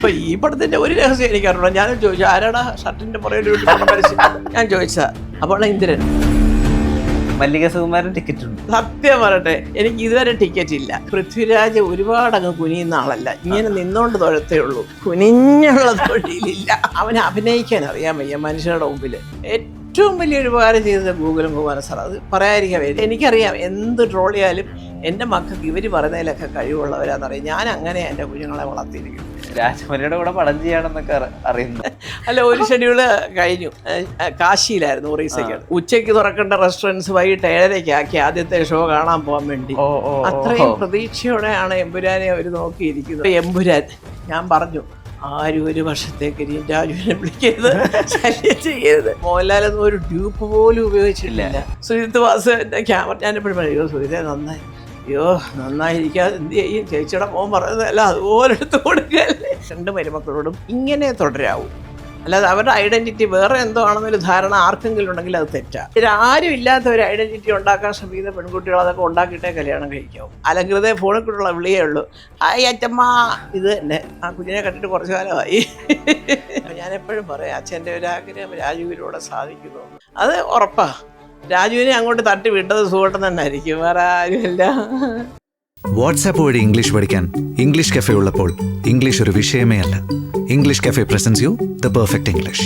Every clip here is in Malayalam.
ഇപ്പൊ ഈ പടത്തിന്റെ ഒരു രഹസ്യം എനിക്കറിയണം. ഞാൻ ചോദിച്ചു ആരാടാ ഷർട്ടിന്റെ പുറകിൽ ഞാൻ ചോദിച്ചാ അപ്പോൾ ഇന്ദ്രൻ. മല്ലിക സുകുമാരൻ ടിക്കറ്റ് ഉണ്ട്. സത്യം പറയട്ടെ, എനിക്ക് ഇതുവരെ ടിക്കറ്റ് ഇല്ല. പൃഥ്വിരാജ് ഒരുപാട് അങ്ങ് കുനിയുന്ന ആളല്ല, ഇങ്ങനെ നിന്നോണ്ട് തൊഴത്തേ ഉള്ളൂ, കുനിഞ്ഞുള്ള തൊഴിലില്ല. അവന് അഭിനയിക്കാൻ അറിയാൻ വയ്യ മനുഷ്യരുടെ മുമ്പിൽ. ഏറ്റവും വലിയൊരു ഉപകാരം ചെയ്തത് ഗൂഗിളും കുമാരൻ സാർ, അത് പറയാതിരിക്കാൻ വയ്യ. എനിക്കറിയാം എന്ത് ട്രോൾ ചെയ്യാലും എൻ്റെ മക്കൾക്ക് ഇവർ പറയുന്നതിലൊക്കെ കഴിവുള്ളവരാണെന്നറിയാം. ഞാൻ അങ്ങനെ എൻ്റെ കുഞ്ഞുങ്ങളെ വളർത്തിയിരിക്കുന്നു. രാജമൗലിയുടെ കൂടെ പടം ചെയ്യാണെന്നൊക്കെ അറിയുന്നു. അല്ല, ഒരു ഷെഡ്യൂള് കഴിഞ്ഞു. കാശിയിലായിരുന്നു, ഒറീസയ്ക്ക്. ഉച്ചയ്ക്ക് തുറക്കേണ്ട റെസ്റ്റോറൻറ്റ്സ് വൈകിട്ട് 7:30 ആക്കി ആദ്യത്തെ ഷോ കാണാൻ പോകാൻ വേണ്ടി. അത്രയും പ്രതീക്ഷയോടെയാണ് എമ്പുരാനെ അവർ നോക്കിയിരിക്കുന്നത്. എമ്പുരാൻ ഞാൻ പറഞ്ഞു, ആരും ഒരു വർഷത്തേക്ക് ഇനി രാജുവിനെ വിളിക്കരുത്, ശല്യം ചെയ്യരുത്. മോഹൻലാലൊന്നും ഒരു ഡ്യൂപ്പ് പോലും ഉപയോഗിച്ചിട്ടില്ല. സുജിത്ത് വാസ് ക്യാമറ, ഞാനെപ്പോഴും പറയും സുജിത്തെ നന്നായി, അയ്യോ നന്നായിരിക്കാതെ എന്ത് ചെയ്യും, ചേച്ചിയുടെ മോൻ പറയുന്നതല്ല അതുപോലെ എടുത്ത് കൊടുക്കല്ലേ. 2 മരുമക്കളോടും ഇങ്ങനെ തുടരാവൂ, അല്ലാതെ അവരുടെ ഐഡന്റിറ്റി വേറെ എന്തോ ആണെന്നൊരു ധാരണ ആർക്കെങ്കിലും ഉണ്ടെങ്കിൽ അത് തെറ്റാ. ആരും ഇല്ലാത്ത ഒരു ഐഡന്റിറ്റി ഉണ്ടാക്കാൻ ശ്രമിക്കുന്ന പെൺകുട്ടികൾ അതൊക്കെ ഉണ്ടാക്കിയിട്ടേ കല്യാണം കഴിക്കാവും. അലങ്കൃതയെ ഫോണിൽ കൂടെയുള്ള വിളിയേ ഉള്ളൂ, ഹായ് അച്ഛമ്മ, ഇത് തന്നെ. ആ കുഞ്ഞിനെ കണ്ടിട്ട് കുറച്ചു കാലമായി. ഞാൻ എപ്പോഴും പറയാം, അച്ഛൻ്റെ ഒരു ആഗ്രഹം രാജുവിലൂടെ സാധിക്കുന്നു, അത് ഉറപ്പാ. രാജുവിനെ അങ്ങോട്ട് തട്ടി വിട്ടത് സുഖം തന്നെ ആയിരിക്കും, വേറെ ആരുമില്ല. വാട്സാപ്പ് വഴി ഇംഗ്ലീഷ് പഠിക്കാൻ ഇംഗ്ലീഷ് കഫേ ഉള്ളപ്പോൾ ഇംഗ്ലീഷ് ഒരു വിഷയമേ അല്ല. English cafe presents you the perfect English.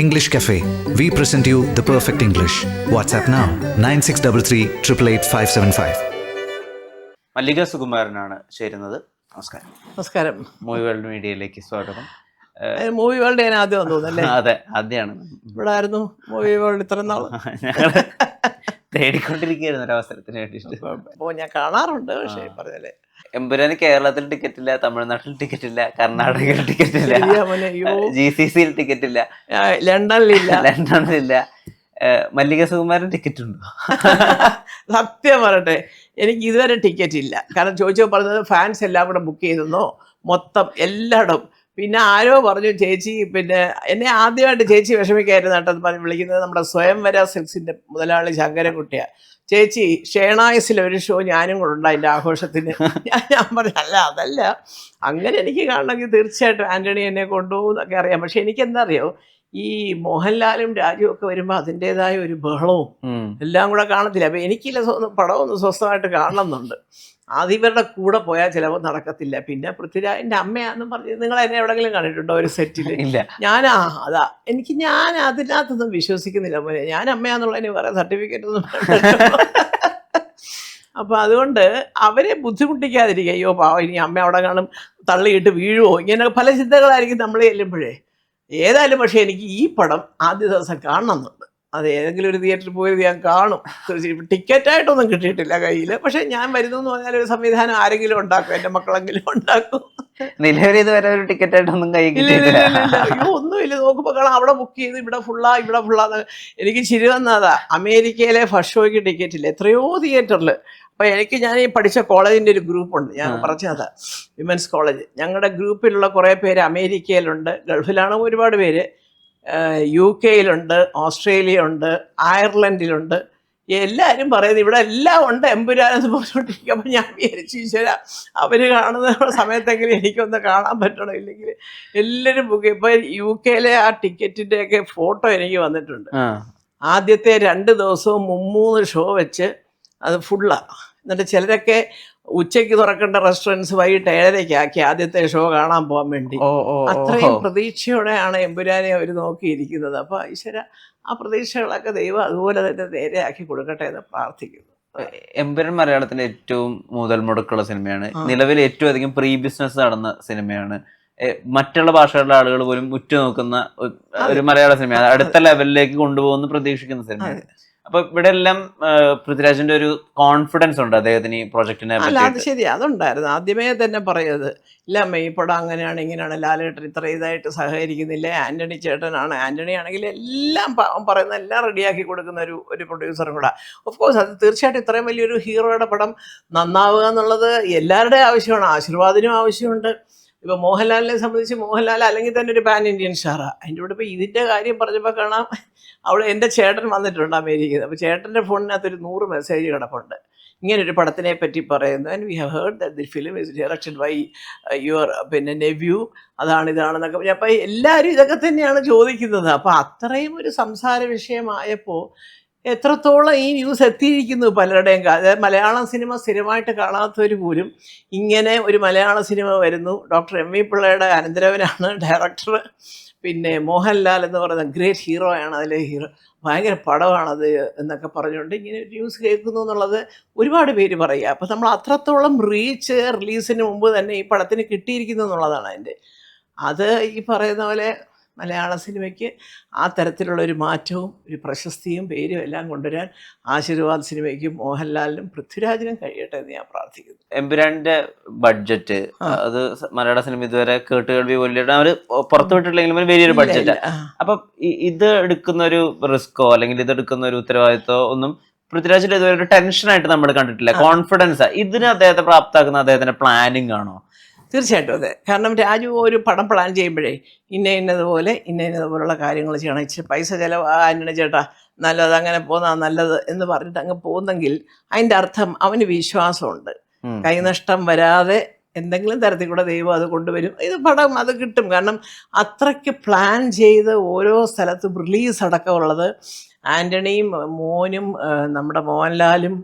English cafe, we present you the perfect English. WhatsApp now 9633388575. മല്ലിക സുകുമാരനാണ് ചേരുന്നത്. നമസ്കാരം. നമസ്കാരം. മൂവി വേൾഡ് മീഡിയയിലേക്ക് സ്വാഗതം. മൂവി വേൾഡ് ഞാൻ ആദ്യം തോന്നുന്നല്ലേ? അതെ, ആദ്യമാണ്. ഇവിടെ ആയിരുന്നു മൂവി വേൾഡ് ഇത്ര നാൾ. ഞങ്ങള് തേടിക്കൊണ്ടിരിക്കുകയായിരുന്നു ഒരവസരത്തിന് വേണ്ടിയിട്ട്. അപ്പോൾ ഞാൻ കാണാറുണ്ട്, പക്ഷേ പറഞ്ഞല്ലേ എമ്പുരാന് കേരളത്തിൽ ടിക്കറ്റ് ഇല്ല, തമിഴ്നാട്ടിൽ ടിക്കറ്റ് ഇല്ല, കർണാടകയിൽ ടിക്കറ്റ് ഇല്ല, GCCയിൽ ടിക്കറ്റ് ഇല്ല, ലണ്ടനിലില്ല. മല്ലിക സുകുമാരൻ ടിക്കറ്റ് ഉണ്ടോ? സത്യം പറയട്ടെ, എനിക്ക് ഇതുവരെ ടിക്കറ്റ് ഇല്ല. കാരണം ചോദിച്ചപ്പോൾ പറഞ്ഞത് ഫാൻസ് എല്ലാം കൂടെ ബുക്ക് ചെയ്തെന്നോ, മൊത്തം എല്ലായിടും. പിന്നെ ആരോ പറഞ്ഞു ചേച്ചി, പിന്നെ എന്നെ ആദ്യമായിട്ട് ചേച്ചി വിഷമിക്കായിരുന്നു കേട്ടോ പറഞ്ഞ് വിളിക്കുന്നത് നമ്മുടെ സ്വയംവര സെൽസിൻ്റെ മുതലാളി ശങ്കരൻകുട്ടിയാണ്. ചേച്ചി ഷേണായസിലെ ഒരു ഷോ ഞാനും കൂടെ ഉണ്ട് അതിൻ്റെ ആഘോഷത്തിന്. ഞാൻ പറഞ്ഞു അല്ല അതല്ല, അങ്ങനെ എനിക്ക് കാണണമെങ്കിൽ തീർച്ചയായിട്ടും ആൻ്റണി എന്നെ കൊണ്ടുപോകും എന്നൊക്കെ അറിയാം. പക്ഷെ എനിക്കെന്താ അറിയോ, ഈ മോഹൻലാലും രാജുവും ഒക്കെ വരുമ്പോൾ അതിൻ്റെതായ ഒരു ബഹളവും എല്ലാം കൂടെ കാണത്തില്ല. അപ്പം എനിക്കില്ല പടമൊന്ന് സ്വസ്ഥമായിട്ട് കാണണമെന്നുണ്ട്. അതിവരുടെ കൂടെ പോയാൽ ചിലപ്പോൾ നടക്കത്തില്ല. പിന്നെ പൃഥ്വിരാജിൻ്റെ അമ്മയാണെന്നും പറഞ്ഞ് നിങ്ങൾ എന്നെ എവിടെയെങ്കിലും കണ്ടിട്ടുണ്ടോ ഒരു സെറ്റിൽ? ഇല്ല. അതാ ഞാൻ അതിനകത്തൊന്നും വിശ്വസിക്കുന്നില്ല പോലെ. ഞാൻ അമ്മയാന്നുള്ളതിന് വേറെ സർട്ടിഫിക്കറ്റ് ഒന്നും. അപ്പോൾ അതുകൊണ്ട് അവരെ ബുദ്ധിമുട്ടിക്കാതിരിക്കുക. അയ്യോ പാവം ഇനി അമ്മ അവിടെ കാണും തള്ളിയിട്ട് വീഴുവോ, ഇങ്ങനെ പല ചിന്തകളായിരിക്കും നമ്മൾ ചെല്ലുമ്പോഴേ. ഏതായാലും പക്ഷേ എനിക്ക് ഈ പടം ആദ്യ ദിവസം കാണണമെന്നുണ്ട്. അത് ഏതെങ്കിലും ഒരു തിയേറ്ററിൽ പോയത് ഞാൻ കാണും. ടിക്കറ്റായിട്ടൊന്നും കിട്ടിയിട്ടില്ല കയ്യിൽ. പക്ഷെ ഞാൻ വരുന്നു എന്ന് പറഞ്ഞാൽ ഒരു സംവിധാനം ആരെങ്കിലും ഉണ്ടാക്കും, എൻ്റെ മക്കളെങ്കിലും ഉണ്ടാക്കും. നിലവിൽ ഇതുവരെ ഒരു ടിക്കറ്റായിട്ടൊന്നും കൈ കിട്ടിയിട്ടില്ല. അയ്യോ ഒന്നുമില്ല. നോക്കുമ്പോൾ കാണാം അവിടെ ബുക്ക് ചെയ്ത് ഇവിടെ ഫുള്ളാന്ന്. എനിക്ക് ചിരി വന്നതാ, അമേരിക്കയിലെ ഫസ്റ്റ് ഷോയ്ക്ക് ടിക്കറ്റ് ഇല്ല എത്രയോ തിയേറ്ററിൽ. അപ്പോൾ ഞാൻ ഈ പഠിച്ച കോളേജിൻ്റെ ഒരു ഗ്രൂപ്പുണ്ട്, ഞാൻ പറഞ്ഞതാ, വിമൻസ് കോളേജ്. ഞങ്ങളുടെ ഗ്രൂപ്പിലുള്ള കുറേ പേര് അമേരിക്കയിലുണ്ട്, ഗൾഫിലാണ് ഒരുപാട് പേര്, UK-യിലുണ്ട്, ഓസ്ട്രേലിയ ഉണ്ട്, അയർലൻഡിലുണ്ട്. എല്ലാവരും പറയുന്നത് ഇവിടെ എല്ലാം ഉണ്ട് എമ്പുരാനെന്ന് പറഞ്ഞുകൊണ്ടിരിക്കും. അപ്പം ഞാൻ വിചാരിച്ചു ഈശ്വര, അവർ കാണുന്ന സമയത്തെങ്കിലും എനിക്കൊന്ന് കാണാൻ പറ്റണം, ഇല്ലെങ്കിൽ എല്ലാവരും ബുക്ക്. ഇപ്പോൾ UK-യിലെ ആ ടിക്കറ്റിൻ്റെയൊക്കെ ഫോട്ടോ എനിക്ക് വന്നിട്ടുണ്ട്. ആദ്യത്തെ 2 ദിവസവും 3 ഷോ വെച്ച് അത് ഫുള്ളാണ്. എന്നിട്ട് ചിലരൊക്കെ ഉച്ചയ്ക്ക് തുറക്കേണ്ട റെസ്റ്റോറൻറ്റ്സ് വൈകിട്ട് 7:30 ആക്കി ആദ്യത്തെ ഷോ കാണാൻ പോകാൻ വേണ്ടി. അത്രയും പ്രതീക്ഷയോടെയാണ് എമ്പുരാനെ അവർ നോക്കിയിരിക്കുന്നത്. അപ്പോൾ ഈശ്വര, ആ പ്രതീക്ഷകളൊക്കെ ദൈവം അതുപോലെ തന്നെ നേരെയാക്കി കൊടുക്കട്ടെ എന്ന് പ്രാർത്ഥിക്കുന്നു. എമ്പുരാൻ മലയാളത്തിലെ ഏറ്റവും മുതൽ മുടക്കുള്ള സിനിമയാണ്. നിലവിൽ ഏറ്റവും അധികം പ്രീ ബിസിനസ് നടന്ന സിനിമയാണ്. മറ്റുള്ള ഭാഷകളുടെ ആളുകൾ പോലും ഉറ്റുനോക്കുന്ന ഒരു മലയാള സിനിമയാണ്. അടുത്ത ലെവലിലേക്ക് കൊണ്ടുപോകുന്ന പ്രതീക്ഷിക്കുന്ന സിനിമയാണ്. അപ്പൊ ഇവിടെ എല്ലാം പൃഥ്വിരാജിന്റെ ഒരു കോൺഫിഡൻസ് ഉണ്ട് അദ്ദേഹത്തിന് ഈ പ്രൊജക്ടിനെ. അല്ല അത് ശരി, അതുണ്ടായിരുന്നു. ആദ്യമേ തന്നെ പറയുന്നത് ഇല്ല അമ്മ ഈ പടം അങ്ങനെയാണ് ഇങ്ങനെയാണ്, ലാലേട്ടൻ ഇത്ര ഇതായിട്ട് സഹകരിക്കുന്നില്ല, ആൻ്റണി ചേട്ടനാണ്. ആൻ്റണി ആണെങ്കിൽ എല്ലാം പറയുന്ന എല്ലാം റെഡിയാക്കി കൊടുക്കുന്ന ഒരു പ്രൊഡ്യൂസറും കൂടെ. ഓഫ് കോഴ്സ് അത് തീർച്ചയായിട്ടും ഇത്രയും വലിയൊരു ഹീറോയുടെ പടം നന്നാവുക എന്നുള്ളത് എല്ലാവരുടെയും ആവശ്യമാണ്, ആശീർവാദിനും ആവശ്യമുണ്ട്. ഇപ്പോൾ മോഹൻലാലിനെ സംബന്ധിച്ച് മോഹൻലാൽ അല്ലെങ്കിൽ തന്നെ ഒരു പാൻ ഇന്ത്യൻ സ്റ്റാറാണ്. അതിൻ്റെ കൂടെ ഇപ്പോൾ ഇതിൻ്റെ കാര്യം പറഞ്ഞപ്പോൾ കാണാം, അവിടെ എൻ്റെ ചേട്ടൻ വന്നിട്ടുണ്ട് അമേരിക്കയിൽ. അപ്പോൾ ചേട്ടൻ്റെ ഫോണിനകത്തൊരു 100 മെസ്സേജ് കിടപ്പുണ്ട്. ഇങ്ങനൊരു പടത്തിനെ പറ്റി പറയുന്നു. And we have heard that the film is directed by your പിന്നെ നെവ്യൂ, ഇതാണെന്നൊക്കെ പറഞ്ഞു. അപ്പോൾ എല്ലാവരും ഇതൊക്കെ തന്നെയാണ് ചോദിക്കുന്നത്. അപ്പോൾ അത്രയും ഒരു സംസാര വിഷയമായപ്പോൾ എത്രത്തോളം ഈ ന്യൂസ് എത്തിയിരിക്കുന്നു പലരുടെയും. അതായത് മലയാളം സിനിമ സ്ഥിരമായിട്ട് കാണാത്തവർ പോലും ഇങ്ങനെ ഒരു മലയാള സിനിമ വരുന്നു, ഡോക്ടർ എം വി പിള്ളയുടെ അനന്തരവനാണ് ഡയറക്ടർ, പിന്നെ മോഹൻലാൽ എന്ന് പറയുന്ന ഗ്രേറ്റ് ഹീറോ ആണ് അതിലെ ഹീറോ, ഭയങ്കര പടമാണത് എന്നൊക്കെ പറഞ്ഞുകൊണ്ട് ഇങ്ങനെ ന്യൂസ് കേൾക്കുന്നു എന്നുള്ളത് ഒരുപാട് പേര് പറയുക. അപ്പോൾ നമ്മൾ അത്രത്തോളം റീച്ച് റിലീസിന് മുമ്പ് തന്നെ ഈ പടത്തിന് കിട്ടിയിരിക്കുന്നു എന്നുള്ളതാണ് അതിൻ്റെ. അത് ഈ പറയുന്ന പോലെ മലയാള സിനിമയ്ക്ക് ആ തരത്തിലുള്ളൊരു മാറ്റവും ഒരു പ്രശസ്തിയും പേരും എല്ലാം കൊണ്ടുവരാൻ ആശീർവാദ് സിനിമയ്ക്കും മോഹൻലാലിനും പൃഥ്വിരാജിനും കഴിയട്ടെ എന്ന് ഞാൻ പ്രാർത്ഥിക്കുന്നു. എമ്പുരാന്റെ ബഡ്ജറ്റ് അത് മലയാള സിനിമ ഇതുവരെ കേട്ടുകേൾവി വലിയ അവര് പുറത്തുവിട്ടിട്ടില്ലെങ്കിലും ഒരു വലിയൊരു ബഡ്ജറ്റ്. അപ്പൊ ഇത് എടുക്കുന്ന ഒരു റിസ്കോ അല്ലെങ്കിൽ ഇത് എടുക്കുന്ന ഒരു ഉത്തരവാദിത്വമോ ഒന്നും പൃഥ്വിരാജിന്റെ ഇതുവരെ ഒരു ടെൻഷനായിട്ട് നമ്മൾ കണ്ടിട്ടില്ല. കോൺഫിഡൻസ് ഇതിന് അദ്ദേഹത്തെ പ്രാപ്താക്കുന്ന അദ്ദേഹത്തിന്റെ പ്ലാനിങ് ആണോ? തീർച്ചയായിട്ടും അതെ. കാരണം രാജു ഒരു പടം പ്ലാൻ ചെയ്യുമ്പോഴേ ഇന്നതുപോലുള്ള കാര്യങ്ങൾ ചെയ്യണം, ഇച്ചിരി പൈസ ചിലവാ ചേട്ടാ നല്ലത്, അങ്ങനെ പോന്നാ നല്ലത് എന്ന് പറഞ്ഞിട്ട് അങ്ങ് പോകുന്നെങ്കിൽ അതിൻ്റെ അർത്ഥം അവന് വിശ്വാസമുണ്ട്, കൈനഷ്ടം വരാതെ എന്തെങ്കിലും തരത്തിൽ കൂടെ ദൈവം അത് കൊണ്ടുവരും, ഇത് പടം അത് കിട്ടും. കാരണം അത്രയ്ക്ക് പ്ലാൻ ചെയ്ത് ഓരോ സ്ഥലത്തും റിലീസ് അടക്കമുള്ളത് ആൻ്റണിയും മോനും നമ്മുടെ മോഹൻലാലും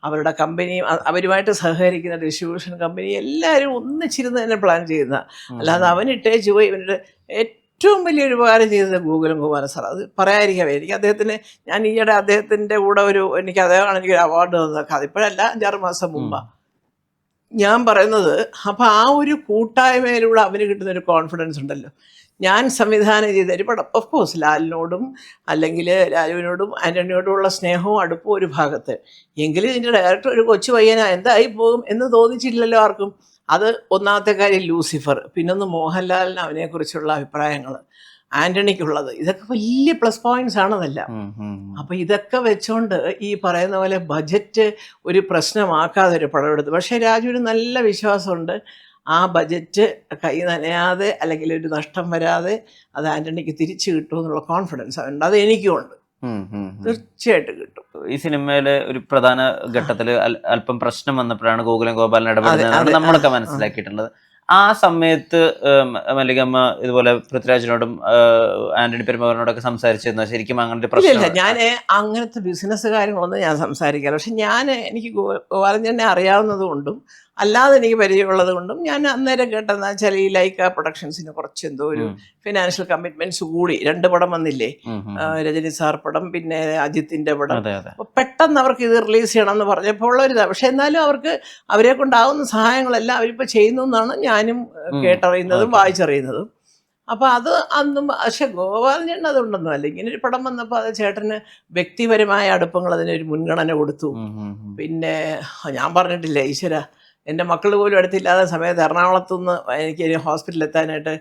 അവരുടെ കമ്പനിയും അവരുമായിട്ട് സഹകരിക്കുന്ന ഡിസ്ട്രിബ്യൂഷൻ കമ്പനി എല്ലാവരും ഒന്നിച്ചിരുന്ന് തന്നെ പ്ലാൻ ചെയ്യുന്ന, അല്ലാതെ അവനിട്ടേച്ച് പോയി ഇവരുടെ ഏറ്റവും വലിയൊരു ഉപകാരം ചെയ്തത് ഗൂഗിളും കുമാരൻ സാർ. അത് പറയാതിരിക്കാം. എനിക്ക് അദ്ദേഹത്തിന് ഞാൻ ഈയിടെ അദ്ദേഹത്തിൻ്റെ കൂടെ എനിക്ക് അദ്ദേഹമാണ് എനിക്കൊരു അവാർഡ് തന്നതൊക്കെ, അതിപ്പോഴല്ല 5-6 മാസം മുമ്പാണ് ഞാൻ പറയുന്നത്. അപ്പോൾ ആ ഒരു കൂട്ടായ്മയിലൂടെ അവന് കിട്ടുന്നൊരു കോൺഫിഡൻസ് ഉണ്ടല്ലോ. ഞാൻ സംവിധാനം ചെയ്ത ഒരു പടം, ഓഫ് കോഴ്സ് ലാലിനോടും അല്ലെങ്കിൽ ലാലുവിനോടും ആൻ്റണിയോടുമുള്ള സ്നേഹവും അടുപ്പവും ഒരു ഭാഗത്ത്, എങ്കിലും ഇതിൻ്റെ ഡയറക്ടർ ഒരു കൊച്ചു പയ്യനാ എന്തായി പോകും എന്ന് തോന്നിച്ചില്ലല്ലോ ആർക്കും. അത് ഒന്നാമത്തെ കാര്യം. ലൂസിഫർ, പിന്നൊന്ന് മോഹൻലാലിന് അവനെക്കുറിച്ചുള്ള അഭിപ്രായങ്ങൾ, ആൻ്റണിക്കുള്ളത്, ഇതൊക്കെ വലിയ പ്ലസ് പോയിന്റ്സ് ആണെന്നല്ല. അപ്പോൾ ഇതൊക്കെ വെച്ചുകൊണ്ട് ഈ പറയുന്ന പോലെ ബജറ്റ് ഒരു പ്രശ്നമാക്കാതെ ഒരു പടം എടുത്തു. പക്ഷേ രാജുവിന് നല്ല വിശ്വാസമുണ്ട് ആ ബജറ്റ് കൈ നനയാതെ അല്ലെങ്കിൽ ഒരു നഷ്ടം വരാതെ അത് ആൻ്റണിക്ക് തിരിച്ചു കിട്ടുമെന്നുള്ള കോൺഫിഡൻസ് ഉണ്ട്. അത് എനിക്കും ഉണ്ട്, തീർച്ചയായിട്ടും കിട്ടും. ഈ സിനിമയിലെ ഒരു പ്രധാന ഘട്ടത്തിൽ അല്പം പ്രശ്നം വന്നപ്പോഴാണ് ഗോകുലം ഗോപാലൻ ഇടപെടുന്നത് നമ്മളൊക്കെ മനസ്സിലാക്കിയിട്ടുള്ളത്. ആ സമയത്ത് മല്ലികമ്മ ഇതുപോലെ പൃഥ്വിരാജിനോടും ആന്റണി പെരുമാറിനോടൊക്കെ സംസാരിച്ചിരുന്നു. ശരിക്കും അങ്ങനത്തെ പ്രശ്നം? ഞാൻ അങ്ങനത്തെ ബിസിനസ് കാര്യങ്ങളൊന്നും ഞാൻ സംസാരിക്കാറ്. പക്ഷെ എനിക്ക് ഗോപാലൻ തന്നെ അറിയാവുന്നത് കൊണ്ടും അല്ലാതെ എനിക്ക് പരിചയമുള്ളത് കൊണ്ടും ഞാൻ അന്നേരം കേട്ടെന്ന് വെച്ചാൽ ഈ ലൈക്ക പ്രൊഡക്ഷൻസിന് കുറച്ച് എന്തോ ഒരു ഫിനാൻഷ്യൽ കമ്മിറ്റ്മെന്റ്സ് കൂടി. 2 പടം വന്നില്ലേ, രജനി സാർ പടം പിന്നെ അജിത്തിന്റെ പടം. അപ്പൊ പെട്ടെന്ന് അവർക്ക് ഇത് റിലീസ് ചെയ്യണം എന്ന് പറഞ്ഞപ്പോൾ ഉള്ളൊരിതാണ്. പക്ഷെ എന്നാലും അവരെ കൊണ്ടാവുന്ന സഹായങ്ങളെല്ലാം അവരിപ്പോൾ ചെയ്യുന്നു എന്നാണ് ഞാനും കേട്ടറിയുന്നതും വായിച്ചറിയുന്നതും. അപ്പോൾ അത് അന്നും. പക്ഷെ ഗോപാലൻ ചേട്ടൻ അതുകൊണ്ടൊന്നും അല്ല. ഇങ്ങനെ ഒരു പടം വന്നപ്പോൾ അത് ചേട്ടന് വ്യക്തിപരമായ അടുപ്പങ്ങൾ അതിനൊരു മുൻഗണന കൊടുത്തു. പിന്നെ ഞാൻ പറഞ്ഞിട്ടില്ല, ഈശ്വര എൻ്റെ മക്കൾ പോലും അടുത്തില്ലാത്ത സമയത്ത് എറണാകുളത്തുനിന്ന് എനിക്ക് ഹോസ്പിറ്റലിൽ എത്താനായിട്ട്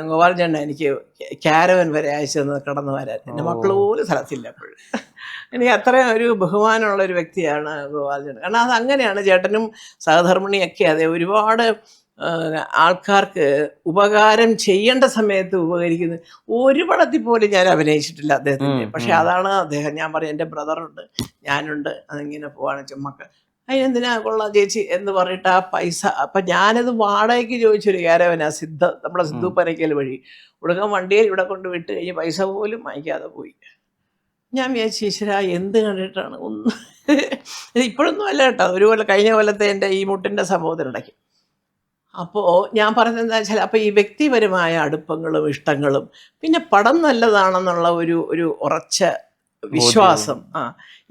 ഗോപാലൻ ചേട്ടൻ എനിക്ക് ക്യാരവൻ വരെ അയച്ചെന്ന് കടന്നു വരാൻ. എൻ്റെ മക്കൾ പോലും സ്ഥലത്തില്ല അപ്പോഴും. എനിക്ക് അത്രയും ഒരു ബഹുമാനമുള്ള ഒരു വ്യക്തിയാണ് ഗോപാലൻ ചേട്ടൻ. കാരണം അത് അങ്ങനെയാണ്. ചേട്ടനും സഹധർമ്മിണിയൊക്കെ അതെ ഒരുപാട് ആൾക്കാർക്ക് ഉപകാരം ചെയ്യേണ്ട സമയത്ത് ഉപകരിക്കുന്നത്. ഒരു പടത്തിൽ പോലും ഞാൻ അഭിനയിച്ചിട്ടില്ല അദ്ദേഹത്തിൻ്റെ. പക്ഷെ അതാണ് അദ്ദേഹം. ഞാൻ പറയും എൻ്റെ ബ്രദറുണ്ട്, ഞാനുണ്ട്, അതിങ്ങനെ പോവാണ് ചുമ്മക്ക് അതിനെന്തിനാ കൊള്ളാം ചേച്ചി എന്ന് പറഞ്ഞിട്ട് ആ പൈസ. അപ്പം ഞാനത് വാടകയ്ക്ക് ചോദിച്ചൊരു കാരവനാ നമ്മുടെ സിദ്ധു പനയ്ക്കൽ വഴി ഉടക്കം വണ്ടിയിൽ ഇവിടെ കൊണ്ട് വിട്ട് കഴിഞ്ഞ് പൈസ പോലും വാങ്ങിക്കാതെ പോയി. ഞാൻ വിചാരിച്ചു ഈശ്വര എന്ത് കണ്ടിട്ടാണ് ഒന്നും. ഇപ്പോഴൊന്നും അല്ല കേട്ടോ, ഒരു കഴിഞ്ഞ കൊല്ലത്തെ എൻ്റെ ഈ മുട്ടിൻ്റെ സംഭവത്തിനിടയ്ക്ക്. അപ്പോൾ ഞാൻ പറഞ്ഞത് എന്താ വെച്ചാൽ അപ്പോൾ ഈ വ്യക്തിപരമായ അടുപ്പങ്ങളും ഇഷ്ടങ്ങളും പിന്നെ പടം നല്ലതാണെന്നുള്ള ഒരു ഉറച്ച വിശ്വാസം,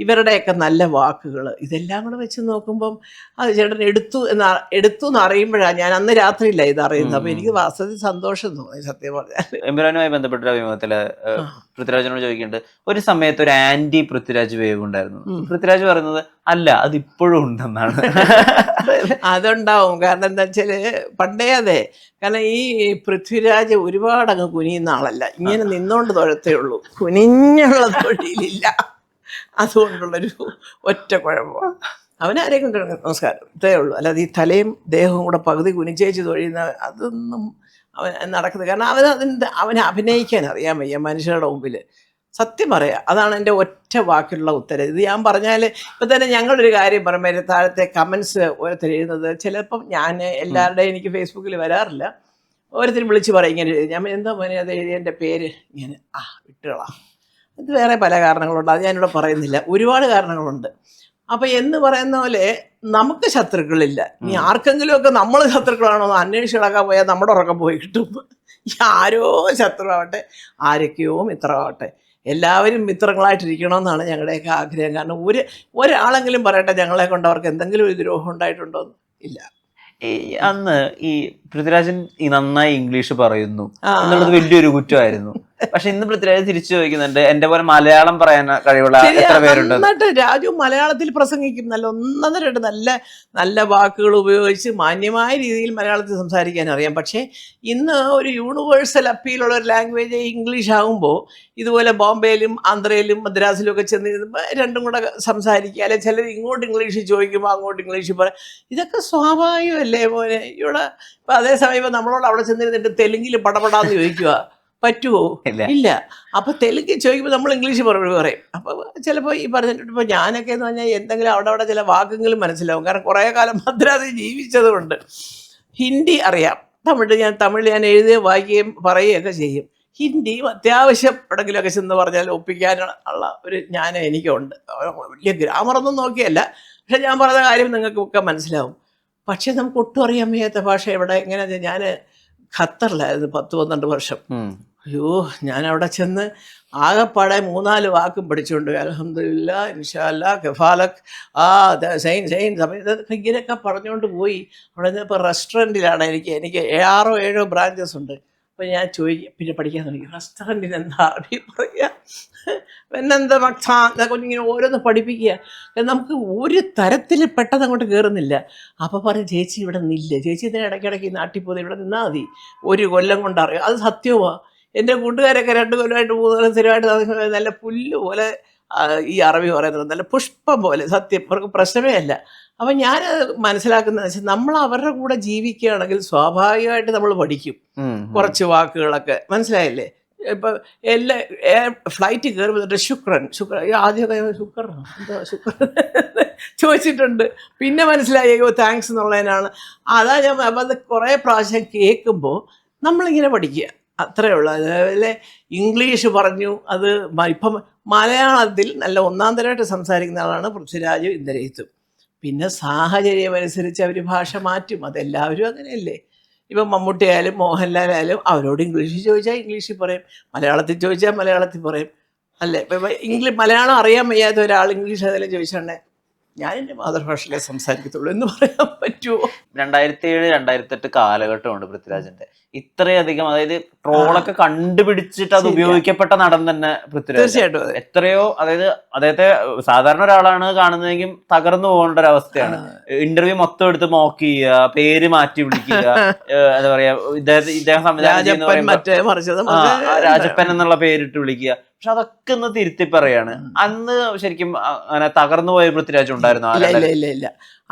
ഇവരുടെയൊക്കെ നല്ല വാക്കുകൾ, ഇതെല്ലാം കൂടെ വെച്ച് നോക്കുമ്പം അത് ചേട്ടൻ എടുത്തു എന്ന് അറിയുമ്പോഴാണ് ഞാൻ അന്ന് രാത്രിയില്ല ഇത് അറിയുന്നത്. അപ്പോൾ എനിക്ക് വാസ്തവത്തിൽ സന്തോഷം തോന്നി സത്യം പറഞ്ഞാൽ. എമ്പുരാനുമായി ബന്ധപ്പെട്ട അഭിമുഖത്തില് പൃഥ്വിരാജിനോട് ചോദിക്കുന്നുണ്ട്, ഒരു സമയത്ത് ഒരു ആന്റി പൃഥ്വിരാജ് വേവ് ഉണ്ടായിരുന്നു. പൃഥ്വിരാജ് പറയുന്നത് അല്ല അത് ഇപ്പോഴും ഉണ്ടെന്നാണ്. അതുണ്ടാവും. കാരണം എന്താ വെച്ചാൽ പണ്ടേ അതെ. കാരണം ഈ പൃഥ്വിരാജ് ഒരുപാട് അങ്ങ് കുനിയുന്ന ആളല്ല, ഇങ്ങനെ നിന്നോണ്ട് തൊഴത്തേ ഉള്ളൂ, കുനിഞ്ഞുള്ള തൊഴിലില്ല. അതുകൊണ്ടുള്ളൊരു ഒറ്റ കുഴപ്പം. അവനാരെയും കൊണ്ട് നമസ്കാരം ഇതേ ഉള്ളൂ. അല്ലാതെ ഈ തലയും ദേഹവും കൂടെ പകുതി കുനിച്ചേച്ച് തൊഴിയുന്ന അതൊന്നും അവൻ നടക്കുന്നത്. കാരണം അവന് അഭിനയിക്കാൻ അറിയാൻ വയ്യ മനുഷ്യരുടെ മുമ്പിൽ. സത്യം പറയാം, അതാണ് എൻ്റെ ഒറ്റ വാക്കിലുള്ള ഉത്തരം. ഇത് ഞാൻ പറഞ്ഞാൽ ഇപ്പം തന്നെ ഞങ്ങളൊരു കാര്യം പറയുമ്പോൾ താഴത്തെ കമൻസ് ഓരോരുത്തർ എഴുതുന്നത് ചിലപ്പം ഞാൻ എല്ലാവരുടെയും എനിക്ക് ഫേസ്ബുക്കിൽ വരാറില്ല. ഓരോരുത്തർ വിളിച്ച് പറയും ഇങ്ങനെ എഴുതി, ഞാൻ എന്താ മോനെ അത് എഴുതി എൻ്റെ പേര് ഇങ്ങനെ വിട്ടുകളാം. ഇത് വേറെ പല കാരണങ്ങളുണ്ട്, അത് ഞാനിവിടെ പറയുന്നില്ല, ഒരുപാട് കാരണങ്ങളുണ്ട്. അപ്പം എന്ന് പറയുന്ന പോലെ നമുക്ക് ശത്രുക്കളില്ല. ഇനി ആർക്കെങ്കിലുമൊക്കെ നമ്മൾ ശത്രുക്കളാണോ എന്ന് അന്വേഷിച്ച് കിടക്കാൻ പോയാൽ നമ്മുടെ ഉറക്കം പോയി കിട്ടും. ആരോ ശത്രുവാവട്ടെ, ആരൊക്കെയോ മിത്രമാവട്ടെ, എല്ലാവരും മിത്രങ്ങളായിട്ടിരിക്കണമെന്നാണ് ഞങ്ങളുടെയൊക്കെ ആഗ്രഹം. കാരണം ഒരാളെങ്കിലും പറയട്ടെ ഞങ്ങളെ കൊണ്ട് അവർക്ക് എന്തെങ്കിലും ഒരു ദ്രോഹം ഉണ്ടായിട്ടുണ്ടോ? ഇല്ല. അന്ന് ഈ പൃഥ്വിരാജൻ ഈ നന്നായി ഇംഗ്ലീഷ് പറയുന്നു എന്നുള്ളത് വലിയൊരു കുറ്റമായിരുന്നു. പക്ഷെ ഇന്ന് പൃഥ്വിരാജ് തിരിച്ചു ചോദിക്കുന്നുണ്ട്, എന്റെ പോലെ മലയാളം പറയാൻ കഴിവുള്ള എത്ര പേരുണ്ട്? എന്നിട്ട് രാജു മലയാളത്തിൽ പ്രസംഗിക്കും, ഒന്നര നല്ല നല്ല വാക്കുകൾ ഉപയോഗിച്ച് മാന്യമായ രീതിയിൽ മലയാളത്തിൽ സംസാരിക്കാൻ അറിയാം. പക്ഷേ ഇന്ന് ഒരു യൂണിവേഴ്സൽ അപ്പീലുള്ള ഒരു ലാംഗ്വേജ് ഇംഗ്ലീഷ് ആകുമ്പോൾ ഇതുപോലെ ബോംബെയിലും ആന്ധ്രയിലും മദ്രാസിലും ഒക്കെ ചെന്ന് രണ്ടും കൂടെ സംസാരിക്കുക, അല്ലെങ്കിൽ ചിലർ ഇങ്ങോട്ട് ഇംഗ്ലീഷ് ചോദിക്കുമ്പോൾ അങ്ങോട്ട് ഇംഗ്ലീഷ് പറയാം. ഇതൊക്കെ സ്വാഭാവികമല്ലേ മോനെ? ഇവിടെ ഇപ്പം അതേസമയം ഇപ്പം നമ്മളോട് അവിടെ ചെന്നിരുന്നിട്ട് തെലുങ്കിൽ പടപടാന്ന് ചോദിക്കുക, പറ്റുമോ? ഇല്ല. അപ്പൊ തെലുങ്ക് ചോദിക്കുമ്പോൾ നമ്മൾ ഇംഗ്ലീഷ് പറയും. അപ്പൊ ചിലപ്പോൾ ഈ പറഞ്ഞിട്ട് ഇപ്പോൾ ഞാനൊക്കെ എന്ന് പറഞ്ഞാൽ എന്തെങ്കിലും അവിടെ ചില വാക്കെങ്കിലും മനസ്സിലാവും. കാരണം കുറേ കാലം മദ്രാസിൽ ജീവിച്ചത് കൊണ്ട്. ഹിന്ദി അറിയാം, തമിഴ് ഞാൻ എഴുതുകയും വായിക്കുകയും പറയുകയൊക്കെ ചെയ്യും. ഹിന്ദിയും അത്യാവശ്യം എവിടെങ്കിലുമൊക്കെ ചെന്ന് പറഞ്ഞാൽ ഒപ്പിക്കാനുള്ള ഒരു ജ്ഞാനം എനിക്കുണ്ട്. വലിയ ഗ്രാമറൊന്നും നോക്കിയല്ല, പക്ഷെ ഞാൻ പറഞ്ഞ കാര്യം നിങ്ങൾക്കൊക്കെ മനസ്സിലാവും. പക്ഷെ നമുക്ക് ഒട്ടും അറിയാൻ വയ്യാത്ത ഭാഷ എവിടെ എങ്ങനെ? ഞാൻ ഖത്തറിലായിരുന്നു 10-12 വർഷം. അയ്യോ, ഞാൻ അവിടെ ചെന്ന് ആകെപ്പാടെ 3-4 വാക്കും പഠിച്ചുകൊണ്ട് അൽഹംദുലില്ലാ, ഇൻഷാ അല്ലാ, കഫാലക്, സൈൻ സമയത്ത് ഇങ്ങനെയൊക്കെ പറഞ്ഞുകൊണ്ട് പോയി. അവിടെ നിന്ന് ഇപ്പോൾ റെസ്റ്റോറൻറ്റിലാണ് എനിക്ക് 6-7 ബ്രാഞ്ചസ് ഉണ്ട്. അപ്പോൾ ഞാൻ ചോദിക്കും, പിന്നെ പഠിക്കാൻ തുടങ്ങി, റെസ്റ്റോറൻറ്റിന് എന്താ അറബി പറയുക, പിന്നെന്താ മക്സാ, എന്നൊക്കെ ഇങ്ങനെ ഓരോന്ന് പഠിപ്പിക്കുക. നമുക്ക് ഒരു തരത്തിൽ പെട്ടെന്ന് അങ്ങോട്ട് കയറുന്നില്ല. അപ്പോൾ പറയും, ചേച്ചി ഇവിടെ നിന്നില്ല, ചേച്ചി ഇതിനെ ഇടയ്ക്കിടയ്ക്ക് നാട്ടിൽ പോകുന്നത്, ഇവിടെ നിന്നാൽ മതി, 1 കൊല്ലം കൊണ്ട് അറിയാം. അത് സത്യമാണ്. എൻ്റെ കൂട്ടുകാരൊക്കെ 2 കൊല്ലമായിട്ട് 3 കൊല്ലം സ്ഥിരമായിട്ട് നല്ല പുല്ല് പോലെ ഈ അറബി പറയുന്നത്, നല്ല പുഷ്പം പോലെ. സത്യം, അവർക്ക് പ്രശ്നമേ അല്ല. അപ്പം ഞാൻ മനസ്സിലാക്കുന്നത് വെച്ചാൽ നമ്മൾ അവരുടെ കൂടെ ജീവിക്കുകയാണെങ്കിൽ സ്വാഭാവികമായിട്ട് നമ്മൾ പഠിക്കും കുറച്ച് വാക്കുകളൊക്കെ. മനസ്സിലായില്ലേ? ഇപ്പം ഫ്ലൈറ്റ് കയറുമ്പോൾ ശുക്രൻ ആദ്യമൊക്കെ ശുക്രനോ എന്തോ ശുക്രൻ ചോദിച്ചിട്ടുണ്ട്. പിന്നെ മനസ്സിലായി താങ്ക്സ് എന്നുള്ളതിനാണ്. അതാ ഞാൻ അപ്പം അത് കുറേ പ്രാവശ്യം കേൾക്കുമ്പോൾ നമ്മളിങ്ങനെ പഠിക്കുക, അത്രയേ ഉള്ളൂ. അതുപോലെ ഇംഗ്ലീഷ് പറഞ്ഞു, അത് ഇപ്പം മലയാളത്തിൽ നല്ല ഒന്നാം തരമായിട്ട് സംസാരിക്കുന്ന ആളാണ് പൃഥ്വിരാജും ഇന്ദ്രജിത്തും. പിന്നെ സാഹചര്യം അനുസരിച്ച് അവർ ഭാഷ മാറ്റും, അതെല്ലാവരും അങ്ങനെയല്ലേ. ഇപ്പം മമ്മൂട്ടി ആയാലും മോഹൻലാലായാലും അവരോട് ഇംഗ്ലീഷിൽ ചോദിച്ചാൽ ഇംഗ്ലീഷിൽ പറയും, മലയാളത്തിൽ ചോദിച്ചാൽ മലയാളത്തിൽ പറയും, അല്ലേ? ഇപ്പം മലയാളം അറിയാൻ വയ്യാത്ത ഒരാൾ ഇംഗ്ലീഷ് അതെല്ലാം ചോദിച്ചാൽ ഞാൻ എൻ്റെ മാതൃഭാഷയിലേ സംസാരിക്കത്തുള്ളൂ എന്ന് പറയാൻ പറ്റുമോ? 2007-2008 കാലഘട്ടമുണ്ട് പൃഥ്വിരാജിന്റെ. ഇത്രയധികം, അതായത് ട്രോളൊക്കെ കണ്ടുപിടിച്ചിട്ട് അത് ഉപയോഗിക്കപ്പെട്ട നടൻ തന്നെ പൃഥ്വിരാജ്. തീർച്ചയായിട്ടും. എത്രയോ, അതായത് അദ്ദേഹത്തെ സാധാരണ ഒരാളാണ് കാണുന്നതെങ്കിൽ തകർന്നു പോകേണ്ട ഒരു അവസ്ഥയാണ്. ഇന്റർവ്യൂ മൊത്തം എടുത്ത് മോക്ക് ചെയ്യുക, പേര് മാറ്റി വിളിക്കുക, എന്താ പറയാ, ഇദ്ദേഹം സംവിധാനം ചെയ്യുന്ന രാജപ്പൻ എന്നുള്ള പേരിട്ട് വിളിക്കുക. പക്ഷെ അതൊക്കെ ഒന്ന് തിരുത്തി പറയാണ്. അന്ന് ശരിക്കും അങ്ങനെ തകർന്നു പോയ പൃഥ്വിരാജ് ഉണ്ടായിരുന്നു? ഇല്ല.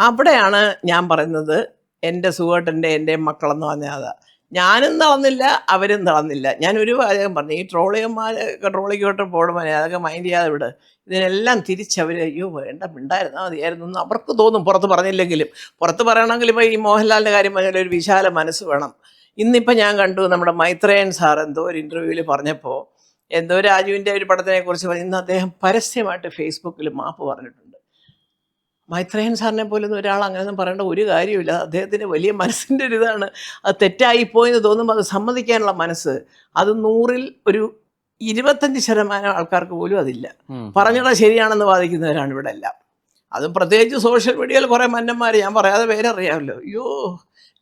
അവിടെയാണ് ഞാൻ പറയുന്നത്, എൻ്റെ സുഹൃത്തിൻ്റെ എൻ്റെ മക്കളെന്ന് പറഞ്ഞാൽ അതാ. ഞാനും തളർന്നില്ല, അവരും തളർന്നില്ല. ഞാൻ ഒരു വാചകം പറഞ്ഞു, ഈ ട്രോളിയന്മാരൊക്കെ ട്രോളിക്കോട്ട് പോടുമ്പോൾ അതൊക്കെ മൈൻഡ് ചെയ്യാതെ വിട്. ഇതിനെല്ലാം തിരിച്ചവർ അയ്യോ വേണ്ട മിണ്ടായിരുന്നാൽ മതിയായിരുന്നു എന്ന് അവർക്ക് തോന്നും, പുറത്ത് പറഞ്ഞില്ലെങ്കിലും. പുറത്ത് പറയണമെങ്കിൽ ഇപ്പോൾ ഈ മോഹൻലാലിൻ്റെ കാര്യം പറഞ്ഞാൽ ഒരു വിശാല മനസ്സ് വേണം. ഇന്നിപ്പോൾ ഞാൻ കണ്ടു നമ്മുടെ മൈത്രേയൻ സാർ എന്തോ ഒരു ഇൻ്റർവ്യൂവിൽ പറഞ്ഞപ്പോൾ എന്തോ രാജുവിൻ്റെ ഒരു പടത്തിനെ കുറിച്ച് പറഞ്ഞ് ഇന്ന് അദ്ദേഹം പരസ്യമായിട്ട് ഫേസ്ബുക്കിൽ മാപ്പ് പറഞ്ഞിട്ടുണ്ട്. മൈത്രേയൻ സാറിനെ പോലൊന്നും ഒരാൾ അങ്ങനെയൊന്നും പറയേണ്ട ഒരു കാര്യമില്ല. അദ്ദേഹത്തിൻ്റെ വലിയ മനസ്സിൻ്റെ ഒരു ഇതാണ്. അത് തെറ്റായിപ്പോയെന്ന് തോന്നുമ്പോൾ അത് സമ്മതിക്കാനുള്ള മനസ്സ്, അത് 100-ൽ ഒരു 25% ആൾക്കാർക്ക് പോലും അതില്ല. പറഞ്ഞത് ശരിയാണെന്ന് വാദിക്കുന്നവരാണ് ഇവിടെ എല്ലാം. അതും പ്രത്യേകിച്ച് സോഷ്യൽ മീഡിയയിൽ കുറേ മന്നന്മാർ, ഞാൻ പറയാതെ പേരറിയാമല്ലോ, അയ്യോ